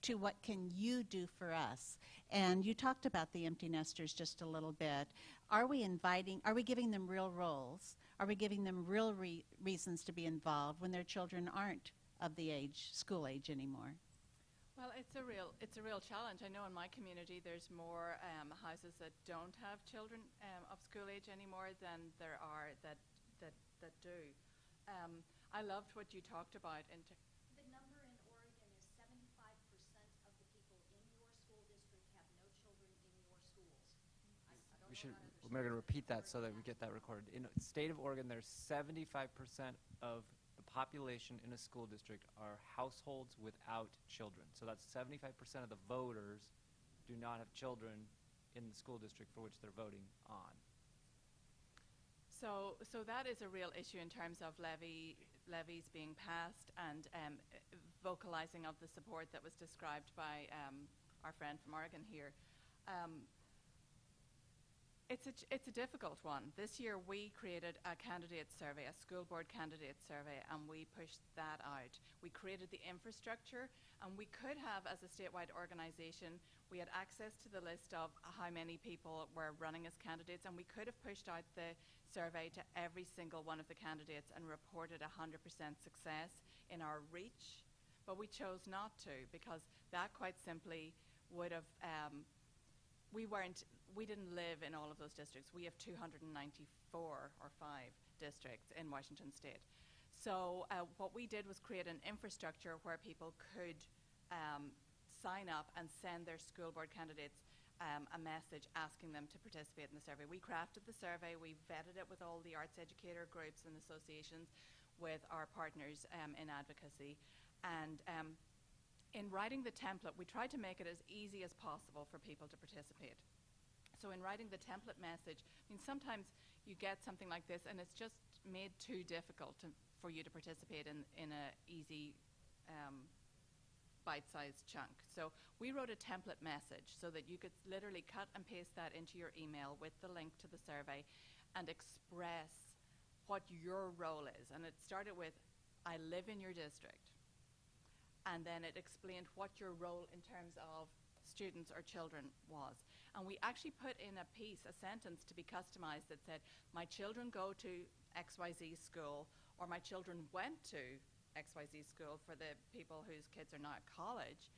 to what can you do for us. And you talked about the empty nesters just a little bit. Are we giving them real roles? Are we giving them real reasons to be involved when their children aren't of the school age anymore? Well, it's a real challenge. I know in my community there's more houses that don't have children of school age anymore than there are that do. I loved what you talked about. The number in Oregon is 75% of the people in your school district have no children in your schools. We're going to repeat that so that we get that recorded. In the state of Oregon, there's 75% of the population in a school district are households without children. So that's 75% of the voters do not have children in the school district for which they're voting on. So that is a real issue in terms of levies being passed and vocalizing of the support that was described by our friend from Oregon here. It's a difficult one. This year we created a candidate survey, a school board candidate survey, and we pushed that out. We created the infrastructure, and we could have, as a statewide organization, we had access to the list of how many people were running as candidates, and we could have pushed out the survey to every single one of the candidates and reported 100% success in our reach, but we chose not to, because that quite simply would have we didn't live in all of those districts. We have 294 or 5 districts in Washington State. So what we did was create an infrastructure where people could sign up and send their school board candidates a message asking them to participate in the survey. We crafted the survey, we vetted it with all the arts educator groups and associations, with our partners in advocacy, and in writing the template, we tried to make it as easy as possible for people to participate. So in writing the template message, I mean, sometimes you get something like this and it's just made too difficult for you to participate in a easy bite-sized chunk. So we wrote a template message so that you could literally cut and paste that into your email with the link to the survey and express what your role is. And it started with, I live in your district. And then it explained what your role in terms of students or children was. And we actually put in a piece, a sentence to be customized that said, my children go to XYZ school, or my children went to XYZ school for the people whose kids are not at college,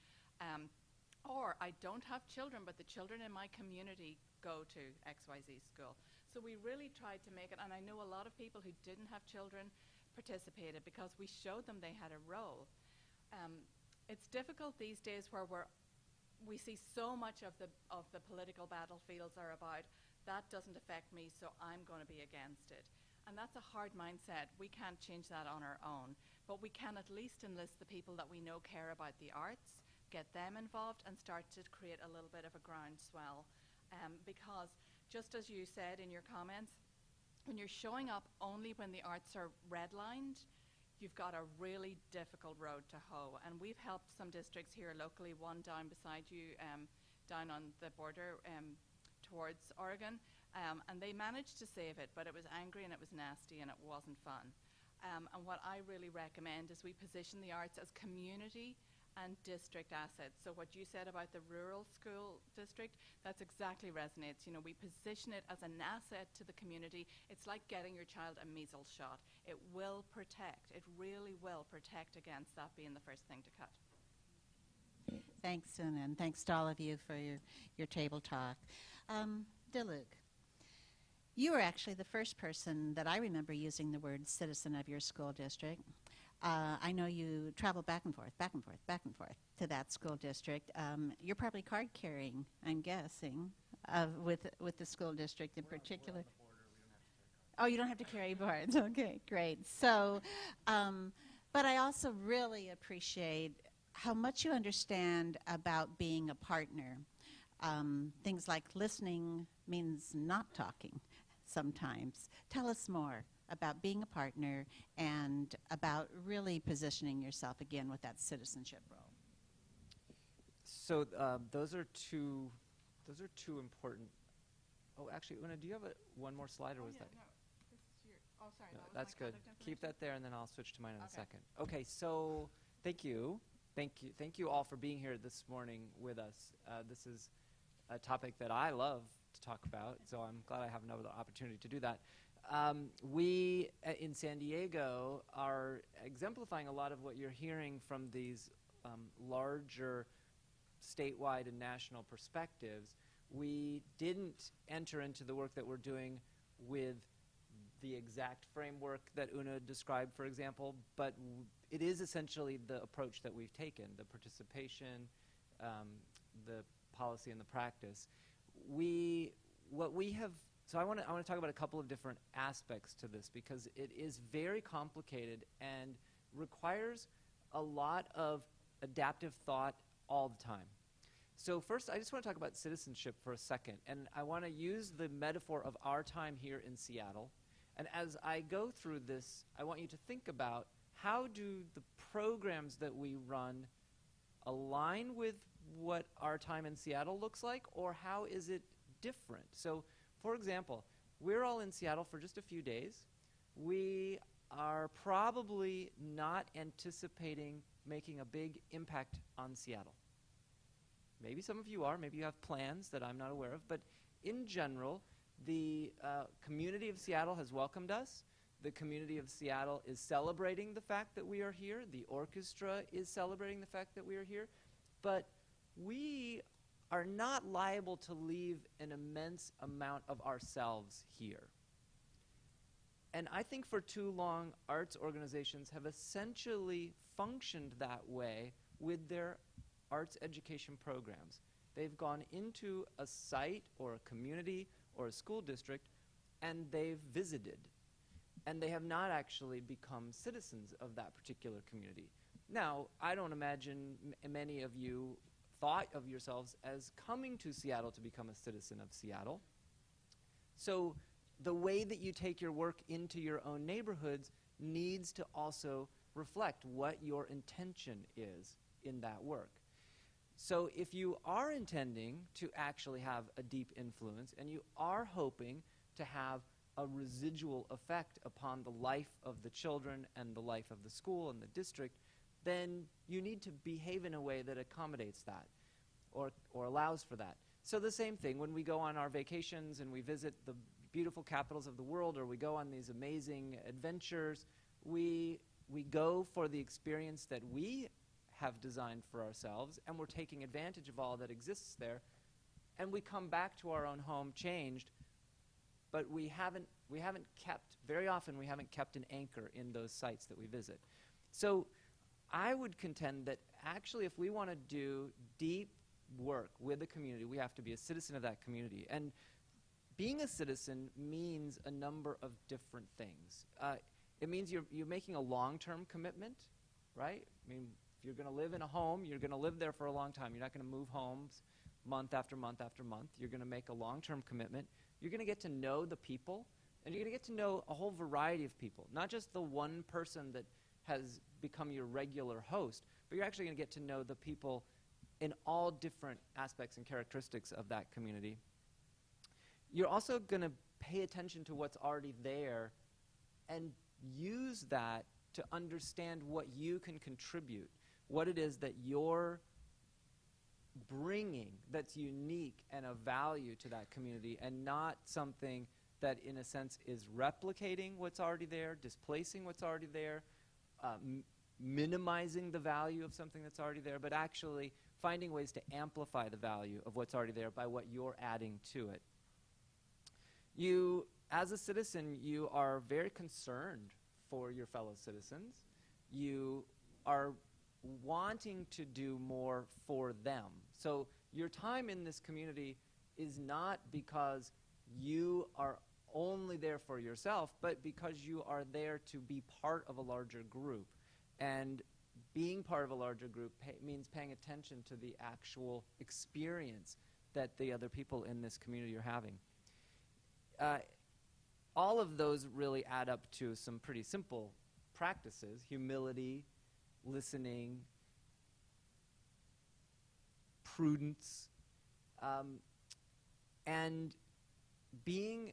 or I don't have children, but the children in my community go to XYZ school. So we really tried to make it, and I know a lot of people who didn't have children participated because we showed them they had a role. It's difficult these days where we see so much of the political battlefields are about, that doesn't affect me, so I'm going to be against it. And that's a hard mindset. We can't change that on our own, but we can at least enlist the people that we know care about the arts, get them involved, and start to create a little bit of a groundswell. Because just as you said in your comments, when you're showing up only when the arts are redlined, you've got a really difficult road to hoe. And we've helped some districts here locally, one down beside you, down on the border towards Oregon, and they managed to save it, but it was angry and it was nasty and it wasn't fun. And what I really recommend is we position the arts as community and district assets. So what you said about the rural school district, that's exactly resonates. You know, we position it as an asset to the community. It's like getting your child a measles shot. It will protect. It really will protect against that being the first thing to cut. Thanks, Una, and thanks to all of you for your table talk. Dalouge, you were actually the first person that I remember using the word citizen of your school district. I know you travel back and forth to that school district. You're probably card carrying, I'm guessing, with the school district in particular. Oh, you don't have to carry boards. Okay, great. So, but I also really appreciate how much you understand about being a partner. Things like listening means not talking sometimes. Tell us more about being a partner and about really positioning yourself again with that citizenship role. So those are two important. Oh, actually, Una, do you have one more slide, or was that? No, this is your. Oh, sorry. No, that was that's my good. contact Keep information. that there, and then I'll switch to mine in a Okay. second. Okay, so thank you all for being here this morning with us. This is a topic that I love to talk about, so I'm glad I have another opportunity to do that. We in San Diego are exemplifying a lot of what you're hearing from these larger statewide and national perspectives. We didn't enter into the work that we're doing with the exact framework that Una described, for example, but it is essentially the approach that we've taken, the participation, the policy, and the practice. So I want to talk about a couple of different aspects to this, because it is very complicated and requires a lot of adaptive thought all the time. So first, I just want to talk about citizenship for a second, and I want to use the metaphor of our time here in Seattle. And as I go through this, I want you to think about, how do the programs that we run align with what our time in Seattle looks like, or how is it different? So, for example, we're all in Seattle for just a few days. We are probably not anticipating making a big impact on Seattle. Maybe some of you are, maybe you have plans that I'm not aware of, but in general, the community of Seattle has welcomed us. The community of Seattle is celebrating the fact that we are here. The orchestra is celebrating the fact that we are here. But we are not liable to leave an immense amount of ourselves here. And I think for too long, arts organizations have essentially functioned that way with their arts education programs. They've gone into a site or a community or a school district, and they've visited. And they have not actually become citizens of that particular community. Now, I don't imagine many of you thought of yourselves as coming to Seattle to become a citizen of Seattle. So the way that you take your work into your own neighborhoods needs to also reflect what your intention is in that work. So if you are intending to actually have a deep influence and you are hoping to have a residual effect upon the life of the children and the life of the school and the district, then you need to behave in a way that accommodates that or allows for that. So the same thing, when we go on our vacations and we visit the beautiful capitals of the world, or we go on these amazing adventures, we go for the experience that we have designed for ourselves, and we're taking advantage of all that exists there, and we come back to our own home changed, but we haven't kept, very often we haven't kept an anchor in those sites that we visit. So I would contend that actually if we want to do deep work with the community, we have to be a citizen of that community. And being a citizen means a number of different things. It means you're making a long-term commitment, right? I mean, if you're going to live in a home, you're going to live there for a long time. You're not going to move homes month after month after month. You're going to make a long-term commitment. You're going to get to know the people, and you're going to get to know a whole variety of people, not just the one person that has become your regular host, but you're actually going to get to know the people in all different aspects and characteristics of that community. You're also going to pay attention to what's already there and use that to understand what you can contribute, what it is that you're bringing that's unique and of value to that community, and not something that in a sense is replicating what's already there, displacing what's already there, minimizing the value of something that's already there, but actually finding ways to amplify the value of what's already there by what you're adding to it. You, as a citizen, you are very concerned for your fellow citizens. You are wanting to do more for them. So your time in this community is not because you are only there for yourself, but because you are there to be part of a larger group. And being part of a larger group means paying attention to the actual experience that the other people in this community are having. All of those really add up to some pretty simple practices: humility, listening, prudence, and being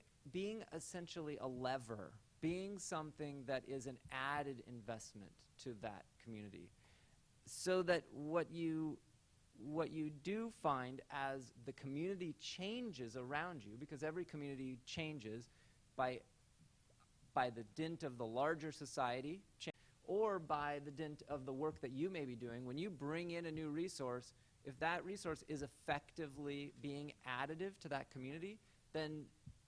essentially a lever, being something that is an added investment to that community. So that what you do find as the community changes around you, because every community changes by the dint of the larger society, or by the dint of the work that you may be doing. When you bring in a new resource, if that resource is effectively being additive to that community, then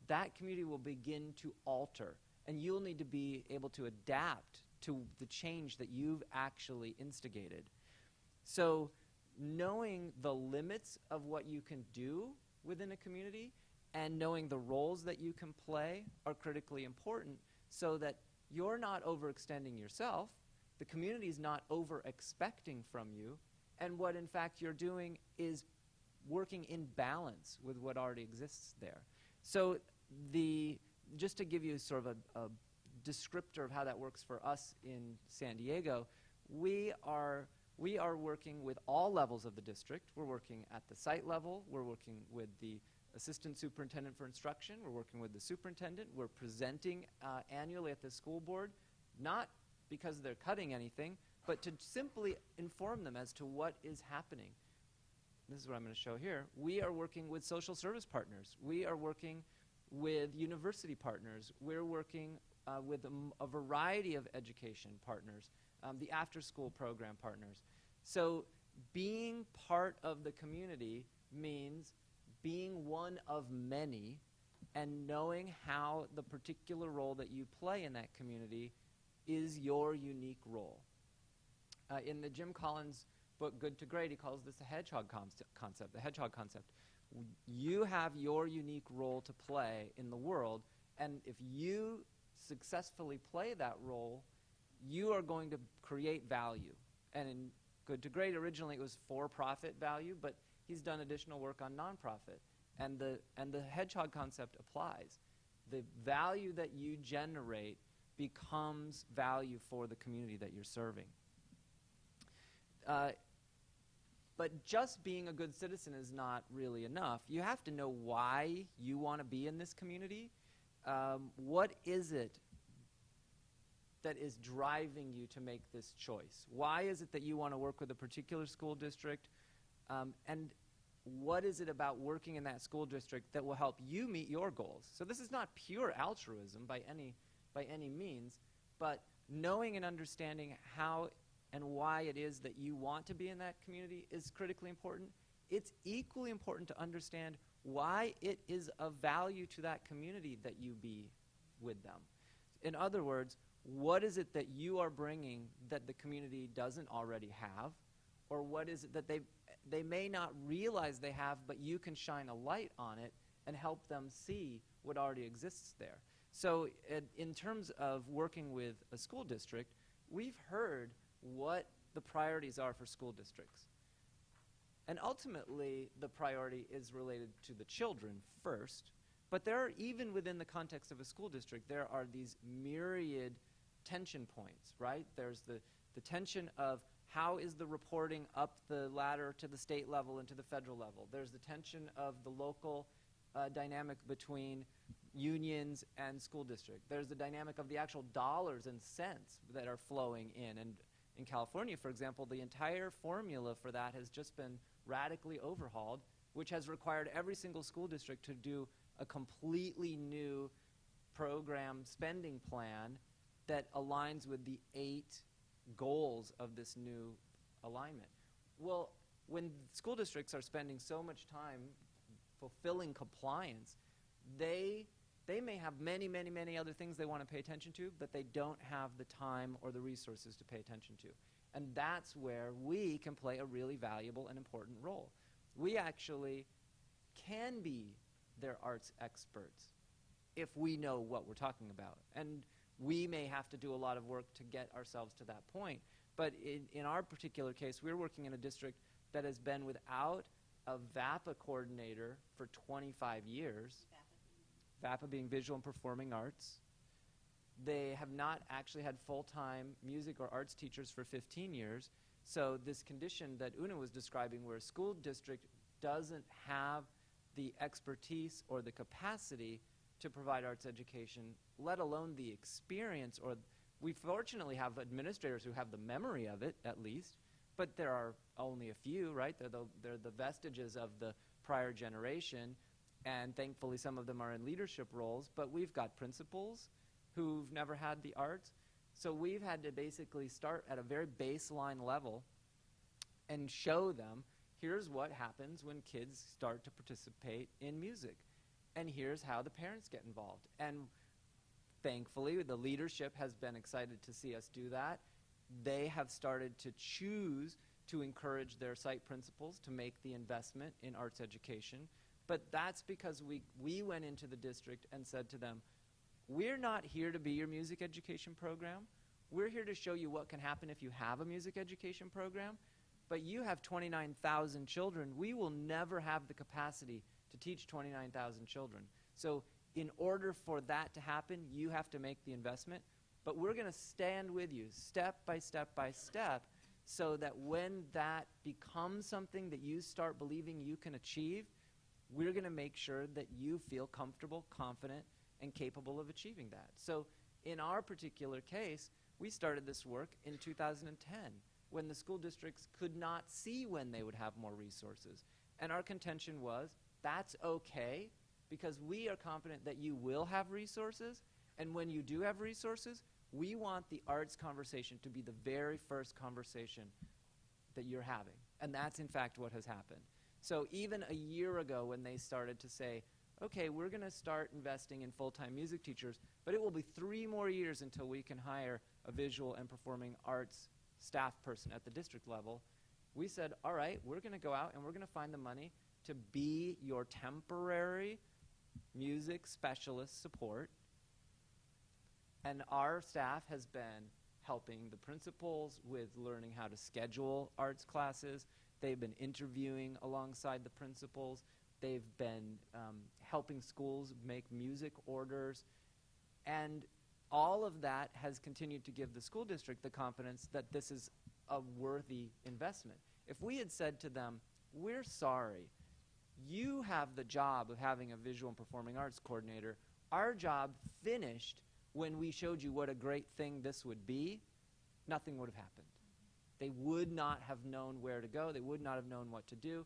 that community will begin to alter, and you'll need to be able to adapt to the change that you've actually instigated. So knowing the limits of what you can do within a community and knowing the roles that you can play are critically important, so that you're not overextending yourself, the community is not over-expecting from you, and what in fact you're doing is working in balance with what already exists there. So just to give you sort of a descriptor of how that works for us in San Diego, we are working with all levels of the district. We're working at the site level. We're working with the assistant superintendent for instruction. We're working with the superintendent. We're presenting annually at the school board, not because they're cutting anything, but to simply inform them as to what is happening. This is what I'm going to show here. We are working with social service partners. We are working with university partners. We're working with a variety of education partners, the after-school program partners. So being part of the community means being one of many and knowing how the particular role that you play in that community is your unique role. In the Jim Collins book, Good to Great, he calls this the Hedgehog Concept, the Hedgehog Concept. You have your unique role to play in the world, and if you successfully play that role, you are going to create value. And in Good to Great, originally it was for-profit value, but he's done additional work on nonprofit. And the Hedgehog Concept applies. The value that you generate becomes value for the community that you're serving. But just being a good citizen is not really enough. You have to know why you want to be in this community. What is it that is driving you to make this choice? Why is it that you want to work with a particular school district? And what is it about working in that school district that will help you meet your goals? So this is not pure altruism by any means, but knowing and understanding how and why it is that you want to be in that community is critically important. It's equally important to understand why it is of value to that community that you be with them. In other words, what is it that you are bringing that the community doesn't already have? Or what is it that they may not realize they have, but you can shine a light on it and help them see what already exists there? So in terms of working with a school district, we've heard what the priorities are for school districts. And ultimately, the priority is related to the children first, but there are, even within the context of a school district, there are these myriad tension points, right? There's the tension of how is the reporting up the ladder to the state level and to the federal level. There's the tension of the local dynamic between unions and school district. There's the dynamic of the actual dollars and cents that are flowing in. And in California, for example, the entire formula for that has just been radically overhauled, which has required every single school district to do a completely new program spending plan that aligns with the 8 goals of this new alignment. Well, when school districts are spending so much time fulfilling compliance, they may have many, many, many other things they want to pay attention to, but they don't have the time or the resources to pay attention to. And that's where we can play a really valuable and important role. We actually can be their arts experts if we know what we're talking about. And we may have to do a lot of work to get ourselves to that point. But in our particular case, we're working in a district that has been without a VAPA coordinator for 25 years. VAPA being Visual and Performing Arts. They have not actually had full-time music or arts teachers for 15 years. So this condition that Una was describing, where a school district doesn't have the expertise or the capacity to provide arts education, let alone the experience, or we fortunately have administrators who have the memory of it, at least, but there are only a few, right? They're the vestiges of the prior generation, and thankfully some of them are in leadership roles, but we've got principals who've never had the arts. So we've had to basically start at a very baseline level and show them, here's what happens when kids start to participate in music. And here's how the parents get involved. And thankfully, the leadership has been excited to see us do that. They have started to choose to encourage their site principals to make the investment in arts education. But that's because we went into the district and said to them, we're not here to be your music education program. We're here to show you what can happen if you have a music education program. But you have 29,000 children. We will never have the capacity to teach 29,000 children. So in order for that to happen, you have to make the investment. But we're going to stand with you step by step by step, so that when that becomes something that you start believing you can achieve, we're going to make sure that you feel comfortable, confident, and capable of achieving that. So in our particular case, we started this work in 2010, when the school districts could not see when they would have more resources. And our contention was, that's okay, because we are confident that you will have resources, and when you do have resources, we want the arts conversation to be the very first conversation that you're having. And that's in fact what has happened. So even a year ago, when they started to say, okay, we're going to start investing in full-time music teachers, but it will be 3 more years until we can hire a visual and performing arts staff person at the district level, we said, all right, we're going to go out and we're going to find the money to be your temporary music specialist support. And our staff has been helping the principals with learning how to schedule arts classes. They've been interviewing alongside the principals. They've been helping schools make music orders. And all of that has continued to give the school district the confidence that this is a worthy investment. If we had said to them, we're sorry, you have the job of having a visual and performing arts coordinator, our job finished when we showed you what a great thing this would be, nothing would have happened. They would not have known where to go. They would not have known what to do.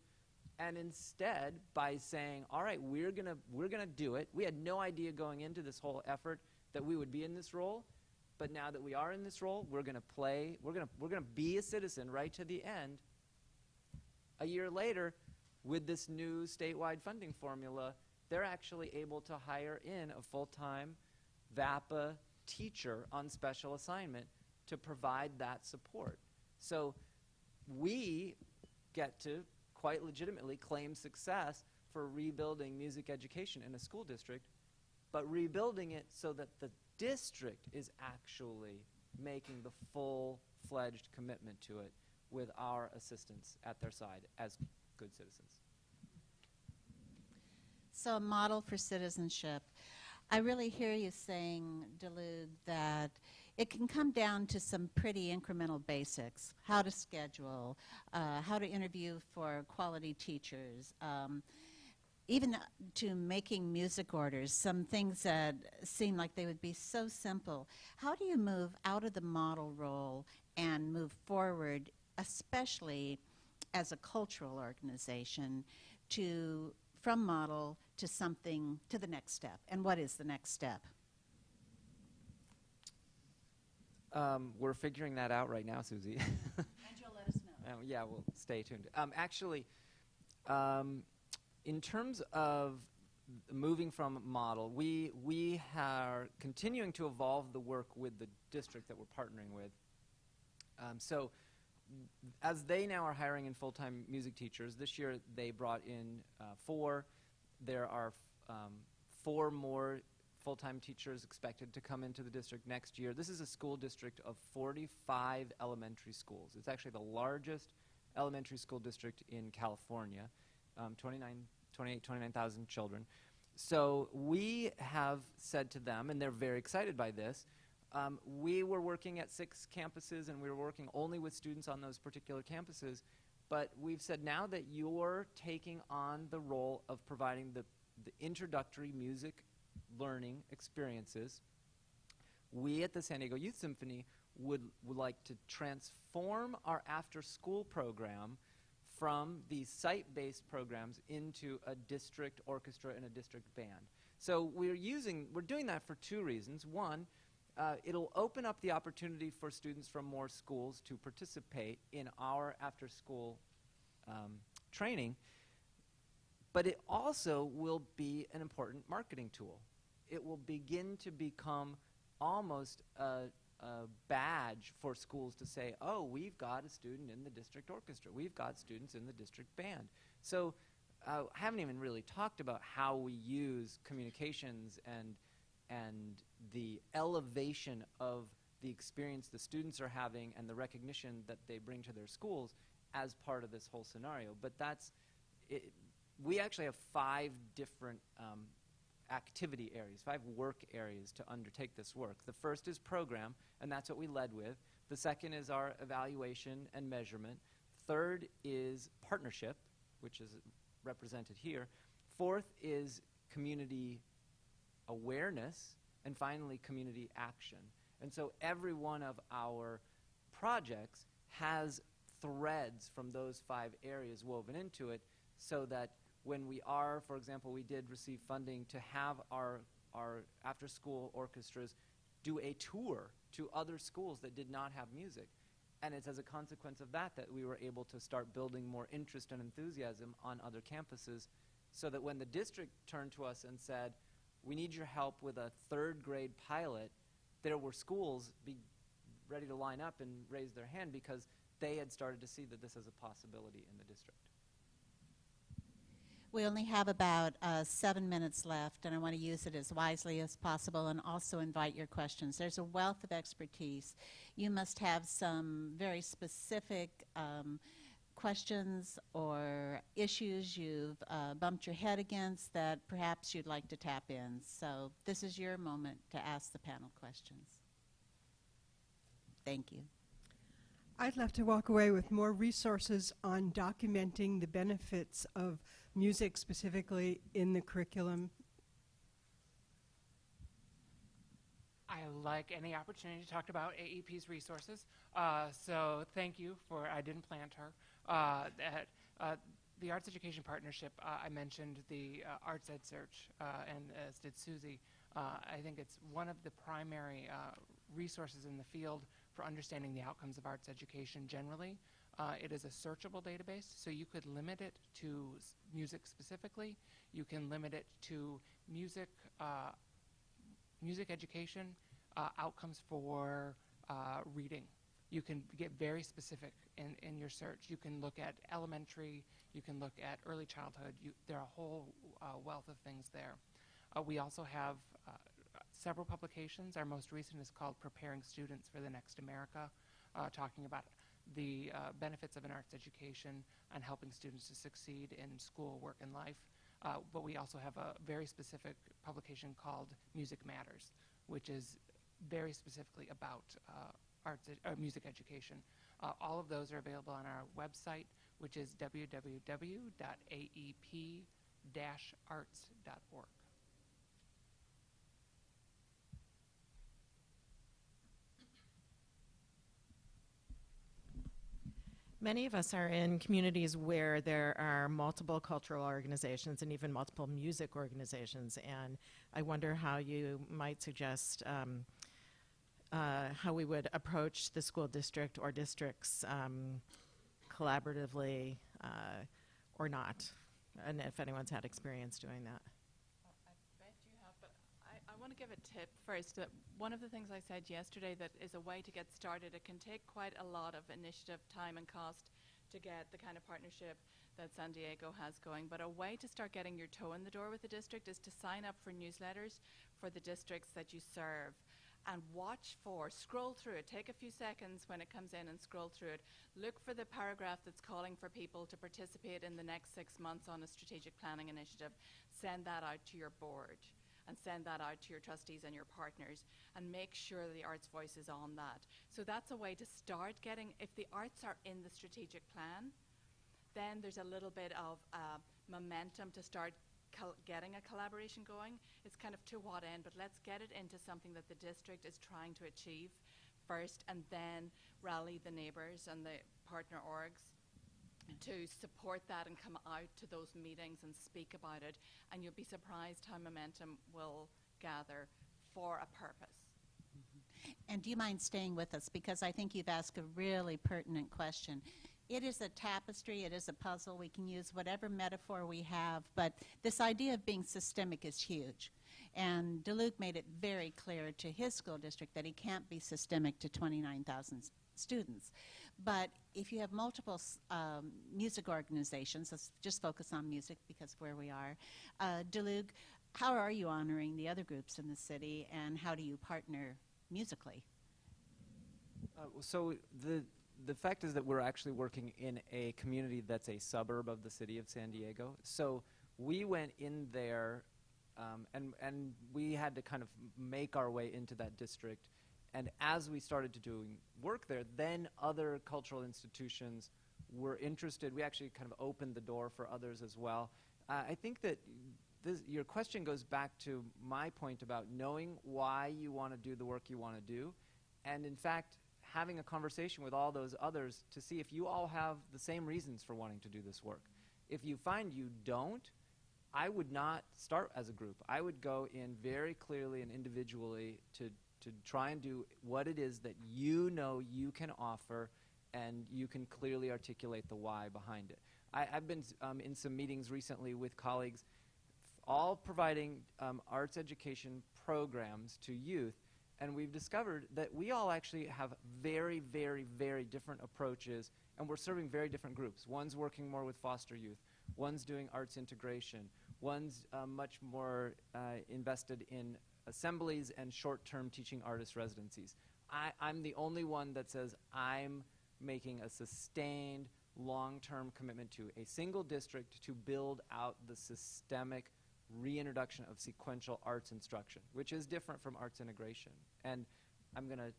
And instead, by saying, all right, we're gonna do it. We had no idea going into this whole effort that we would be in this role, but now that we are in this role, we're gonna play, we're gonna be a citizen right to the end. A year later, with this new statewide funding formula, they're actually able to hire in a full-time VAPA teacher on special assignment to provide that support. So we get to quite legitimately claim success for rebuilding music education in a school district, but rebuilding it so that the district is actually making the full-fledged commitment to it with our assistance at their side as good citizens. So a model for citizenship. I really hear you saying, Dalouge, that it can come down to some pretty incremental basics: how to schedule, how to interview for quality teachers, even to making music orders, some things that seem like they would be so simple. How do you move out of the model role and move forward, especially as a cultural organization, from model to something, to the next step? And what is the next step? We're figuring that out right now, Susie. And you'll let us know. Yeah, we'll stay tuned. Actually, in terms of moving from model, we are continuing to evolve the work with the district that we're partnering with. So as they now are hiring in full-time music teachers, this year they brought in 4. There are 4 more full-time teachers expected to come into the district next year. This is a school district of 45 elementary schools. It's actually the largest elementary school district in California, 29,000 children. So we have said to them, and they're very excited by this, we were working at 6 campuses, and we were working only with students on those particular campuses. But we've said, now that you're taking on the role of providing the introductory music learning experiences, we at the San Diego Youth Symphony would like to transform our after-school program from these site-based programs into a district orchestra and a district band. So we're doing that for 2 reasons. One, it'll open up the opportunity for students from more schools to participate in our after-school training, but it also will be an important marketing tool. It will begin to become almost a badge for schools to say, oh, we've got a student in the district orchestra. We've got students in the district band. So I haven't even really talked about how we use communications and the elevation of the experience the students are having and the recognition that they bring to their schools as part of this whole scenario. But that's it. We actually have 5 different activity areas, 5 work areas to undertake this work. The first is program, and that's what we led with. The second is our evaluation and measurement. Third is partnership, which is represented here. Fourth is community awareness, and finally community action. And so every one of our projects has threads from those 5 areas woven into it, so that when we are, for example, we did receive funding to have our after-school orchestras do a tour to other schools that did not have music. And it's as a consequence of that that we were able to start building more interest and enthusiasm on other campuses, so that when the district turned to us and said, we need your help with a 3rd grade pilot, there were schools ready to line up and raise their hand because they had started to see that this is a possibility in the district. We only have about 7 minutes left, and I want to use it as wisely as possible and also invite your questions. There's a wealth of expertise. You must have some very specific questions or issues you've bumped your head against that perhaps you'd like to tap in. So this is your moment to ask the panel questions. Thank you. I'd love to walk away with more resources on documenting the benefits of music specifically in the curriculum. I like any opportunity to talk about AEP's resources. So thank you for, I didn't plant her. The Arts Education Partnership, I mentioned the Arts Ed Search, and as did Susie. I think it's one of the primary resources in the field for understanding the outcomes of arts education generally. It is a searchable database, so you could limit it to music specifically. You can limit it to music education, outcomes for reading. You can get very specific in your search. You can look at elementary, you can look at early childhood. There are a whole wealth of things there. We also have several publications. Our most recent is called Preparing Students for the Next America, talking about the benefits of an arts education and helping students to succeed in school, work, and life. But we also have a very specific publication called Music Matters, which is very specifically about music education. All of those are available on our website, which is www.aep-arts.org. Many of us are in communities where there are multiple cultural organizations and even multiple music organizations, and I wonder how you might suggest how we would approach the school district or districts collaboratively or not, and if anyone's had experience doing that. I bet you have, but I want to give a tip first. One of the things I said yesterday that is a way to get started, it can take quite a lot of initiative, time, and cost to get the kind of partnership that San Diego has going. But a way to start getting your toe in the door with the district is to sign up for newsletters for the districts that you serve. And scroll through it. Take a few seconds when it comes in and scroll through it. Look for the paragraph that's calling for people to participate in the next 6 months on a strategic planning initiative. Send that out to your board and send that out to your trustees and your partners and make sure the arts voice is on that. So that's a way to start getting, if the arts are in the strategic plan, then there's a little bit of momentum to start getting a collaboration going. It's kind of to what end, but let's get it into something that the district is trying to achieve first, and then rally the neighbors and the partner orgs to support that and come out to those meetings and speak about it, and you'll be surprised how momentum will gather for a purpose. And do you mind staying with us, because I think you've asked a really pertinent question. It is a tapestry, it is a puzzle. We can use whatever metaphor we have, but this idea of being systemic is huge. And Dalouge made it very clear to his school district that he can't be systemic to 29,000 students. But if you have multiple music organizations, let's just focus on music because of where we are. Dalouge, how are you honoring the other groups in the city, and how do you partner musically? So the fact is that we're actually working in a community that's a suburb of the city of San Diego. So we went in there and we had to kind of make our way into that district. And as we started to do work there, then other cultural institutions were interested. We actually kind of opened the door for others as well. I think that your question goes back to my point about knowing why you want to do the work you want to do. And in fact, having a conversation with all those others to see if you all have the same reasons for wanting to do this work. If you find you don't, I would not start as a group. I would go in very clearly and individually to try and do what it is that you know you can offer, and you can clearly articulate the why behind it. I've been in some meetings recently with colleagues all providing arts education programs to youth. And we've discovered that we all actually have very, very, very different approaches, and we're serving very different groups. One's working more with foster youth. one's doing arts integration, one's much more invested in assemblies and short-term teaching artist residencies. I'm the only one that says I'm making a sustained, long-term commitment to a single district to build out the systemic reintroduction of sequential arts instruction, which is different from arts integration. And I'm gonna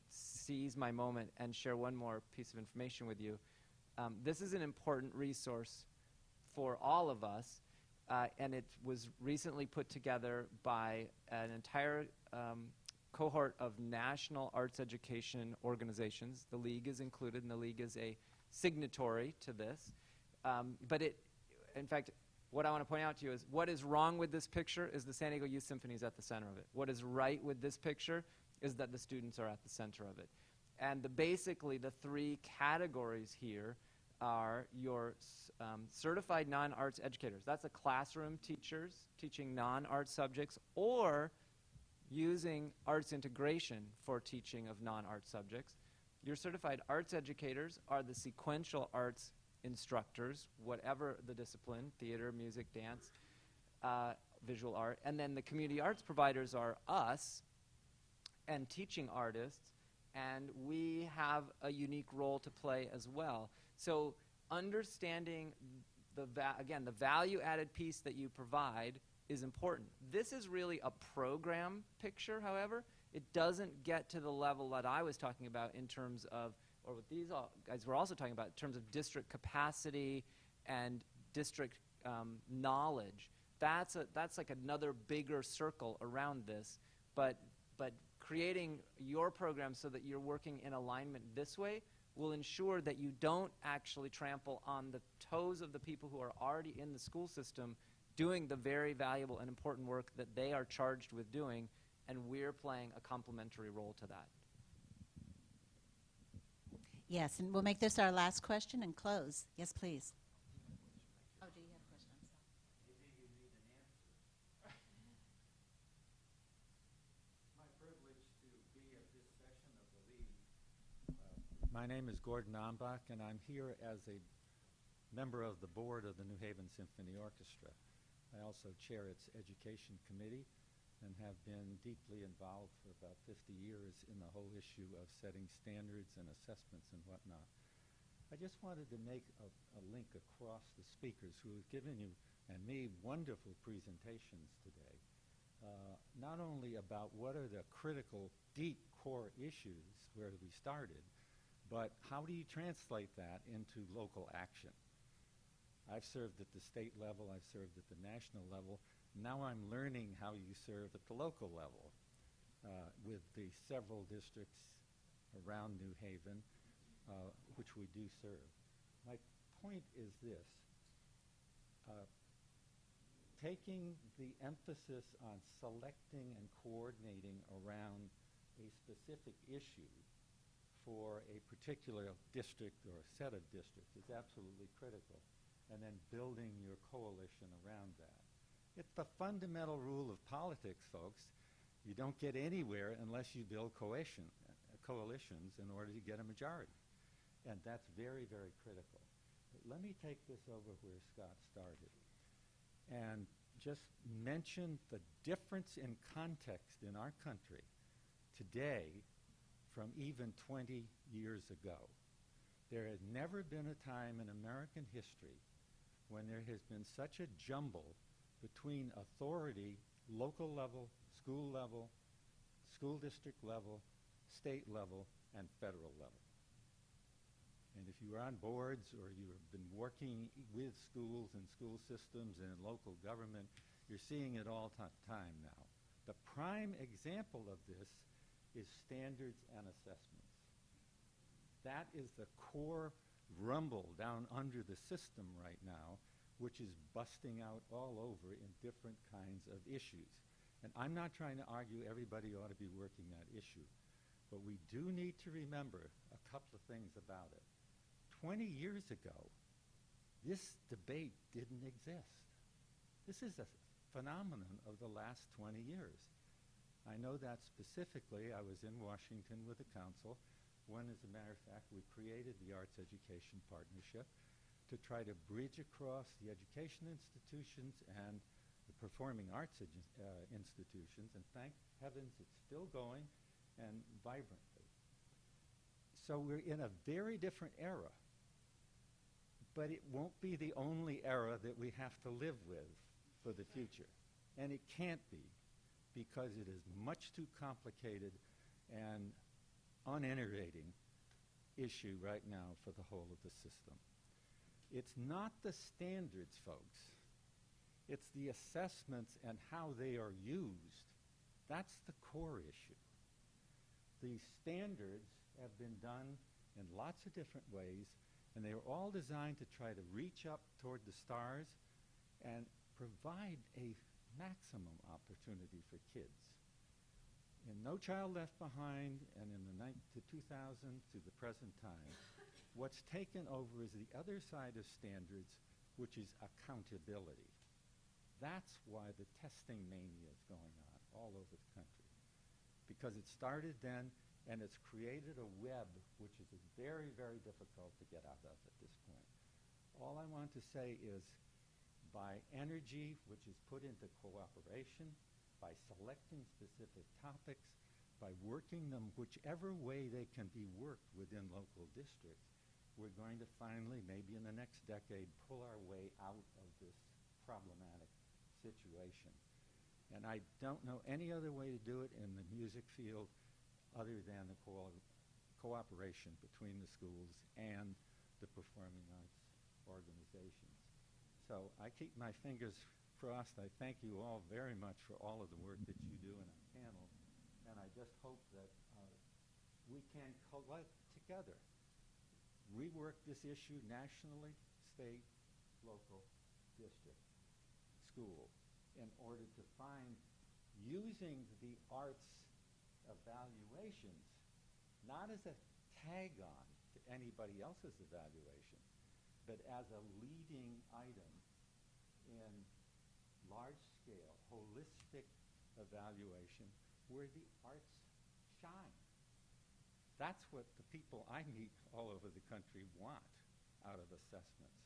seize my moment and share one more piece of information with you. This is an important resource for all of us, and it was recently put together by an entire cohort of national arts education organizations. The League is included, and the League is a signatory to this. But in fact, what I want to point out to you is what is wrong with this picture is the San Diego Youth Symphony is at the center of it. What is right with this picture is that the students are at the center of it. And basically the three categories here are your certified non-arts educators. That's the classroom teachers teaching non-arts subjects or using arts integration for teaching of non-arts subjects. Your certified arts educators are the sequential arts instructors, whatever the discipline, theater, music, dance, visual art. And then the community arts providers are us and teaching artists, and we have a unique role to play as well. So understanding the value-added piece that you provide is important. This is really a program picture, however. It doesn't get to the level that I was talking about in terms of, or what these guys were also talking about, in terms of district capacity and district knowledge. That's like another bigger circle around this. But creating your program so that you're working in alignment this way will ensure that you don't actually trample on the toes of the people who are already in the school system doing the very valuable and important work that they are charged with doing, and we're playing a complementary role to that. Yes, and we'll make this our last question and close. Yes, please. Oh, do you have a question? My name is Gordon Ombach, and I'm here as a member of the board of the New Haven Symphony Orchestra. I also chair its education committee and have been deeply involved for about 50 years in the whole issue of setting standards and assessments and whatnot. I just wanted to make a link across the speakers who have given you and me wonderful presentations today, not only about what are the critical, deep core issues where we started, but how do you translate that into local action? I've served at the state level, I've served at the national level. Now I'm learning how you serve at the local level with the several districts around New Haven, which we do serve. My point is this. Taking the emphasis on selecting and coordinating around a specific issue for a particular district or a set of districts is absolutely critical, and then building your coalition around that. It's the fundamental rule of politics, folks. You don't get anywhere unless you build coalitions in order to get a majority. And that's very, very critical. But let me take this over where Scott started and just mention the difference in context in our country today from even 20 years ago. There had never been a time in American history when there has been such a jumble between authority, local level, school district level, state level, and federal level. And if you're on boards or you've been working with schools and school systems and local government, you're seeing it all time now. The prime example of this is standards and assessments. That is the core rumble down under the system right now, which is busting out all over in different kinds of issues. And I'm not trying to argue everybody ought to be working that issue, but we do need to remember a couple of things about it. 20 years ago, this debate didn't exist. This is a phenomenon of the last 20 years. I know that specifically. I was in Washington with the council when, as a matter of fact, we created the Arts Education Partnership. to try to bridge across the education institutions and the performing arts institutions, and thank heavens it's still going and vibrantly. So we're in a very different era, but it won't be the only era that we have to live with for the future. And it can't be, because it is much too complicated and unenervating issue right now for the whole of the system. It's not the standards, folks. It's the assessments and how they are used. That's the core issue. The standards have been done in lots of different ways, and they are all designed to try to reach up toward the stars and provide a maximum opportunity for kids. In No Child Left Behind and in the 2000 to the present time, what's taken over is the other side of standards, which is accountability. That's why the testing mania is going on all over the country, because it started then, and it's created a web which is very, very difficult to get out of at this point. All I want to say is, by energy which is put into cooperation, by selecting specific topics, by working them whichever way they can be worked within local districts, we're going to finally, maybe in the next decade, pull our way out of this problematic situation. And I don't know any other way to do it in the music field other than the cooperation between the schools and the performing arts organizations. So I keep my fingers crossed. I thank you all very much for all of the work that you do in our panel. And I just hope that we can collect together, rework this issue nationally, state, local, district, school, in order to find, using the arts evaluations, not as a tag-on to anybody else's evaluation, but as a leading item in large-scale, holistic evaluation where the arts shine. That's what the people I meet all over the country want out of assessments.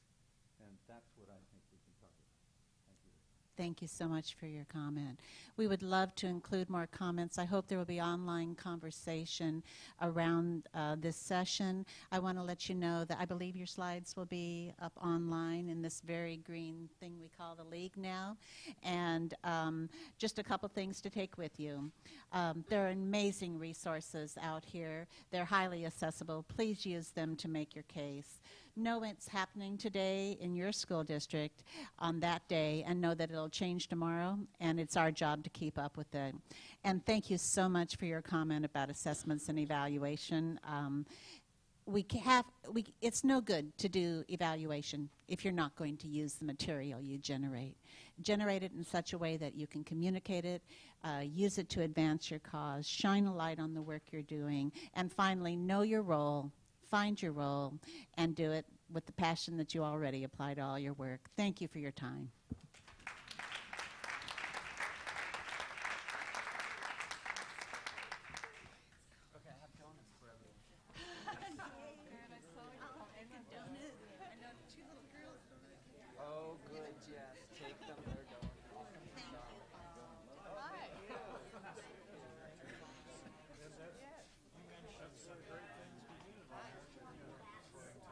And that's what I think we can talk about. Thank you. Thank you so much for your comment. We would love to include more comments. I hope there will be online conversation around this session. I want to let you know that I believe your slides will be up online in this very green thing we call the League now. And just a couple things to take with you. There are amazing resources out here. They're highly accessible. Please use them to make your case. Know what's happening today in your school district on that day, and know that it'll change tomorrow, and it's our job to keep up with it. And thank you so much for your comment about assessments and evaluation. It's no good to do evaluation if you're not going to use the material you generate. Generate it in such a way that you can communicate it, use it to advance your cause, shine a light on the work you're doing, and finally, know your role. Find your role and do it with the passion that you already apply to all your work. Thank you for your time.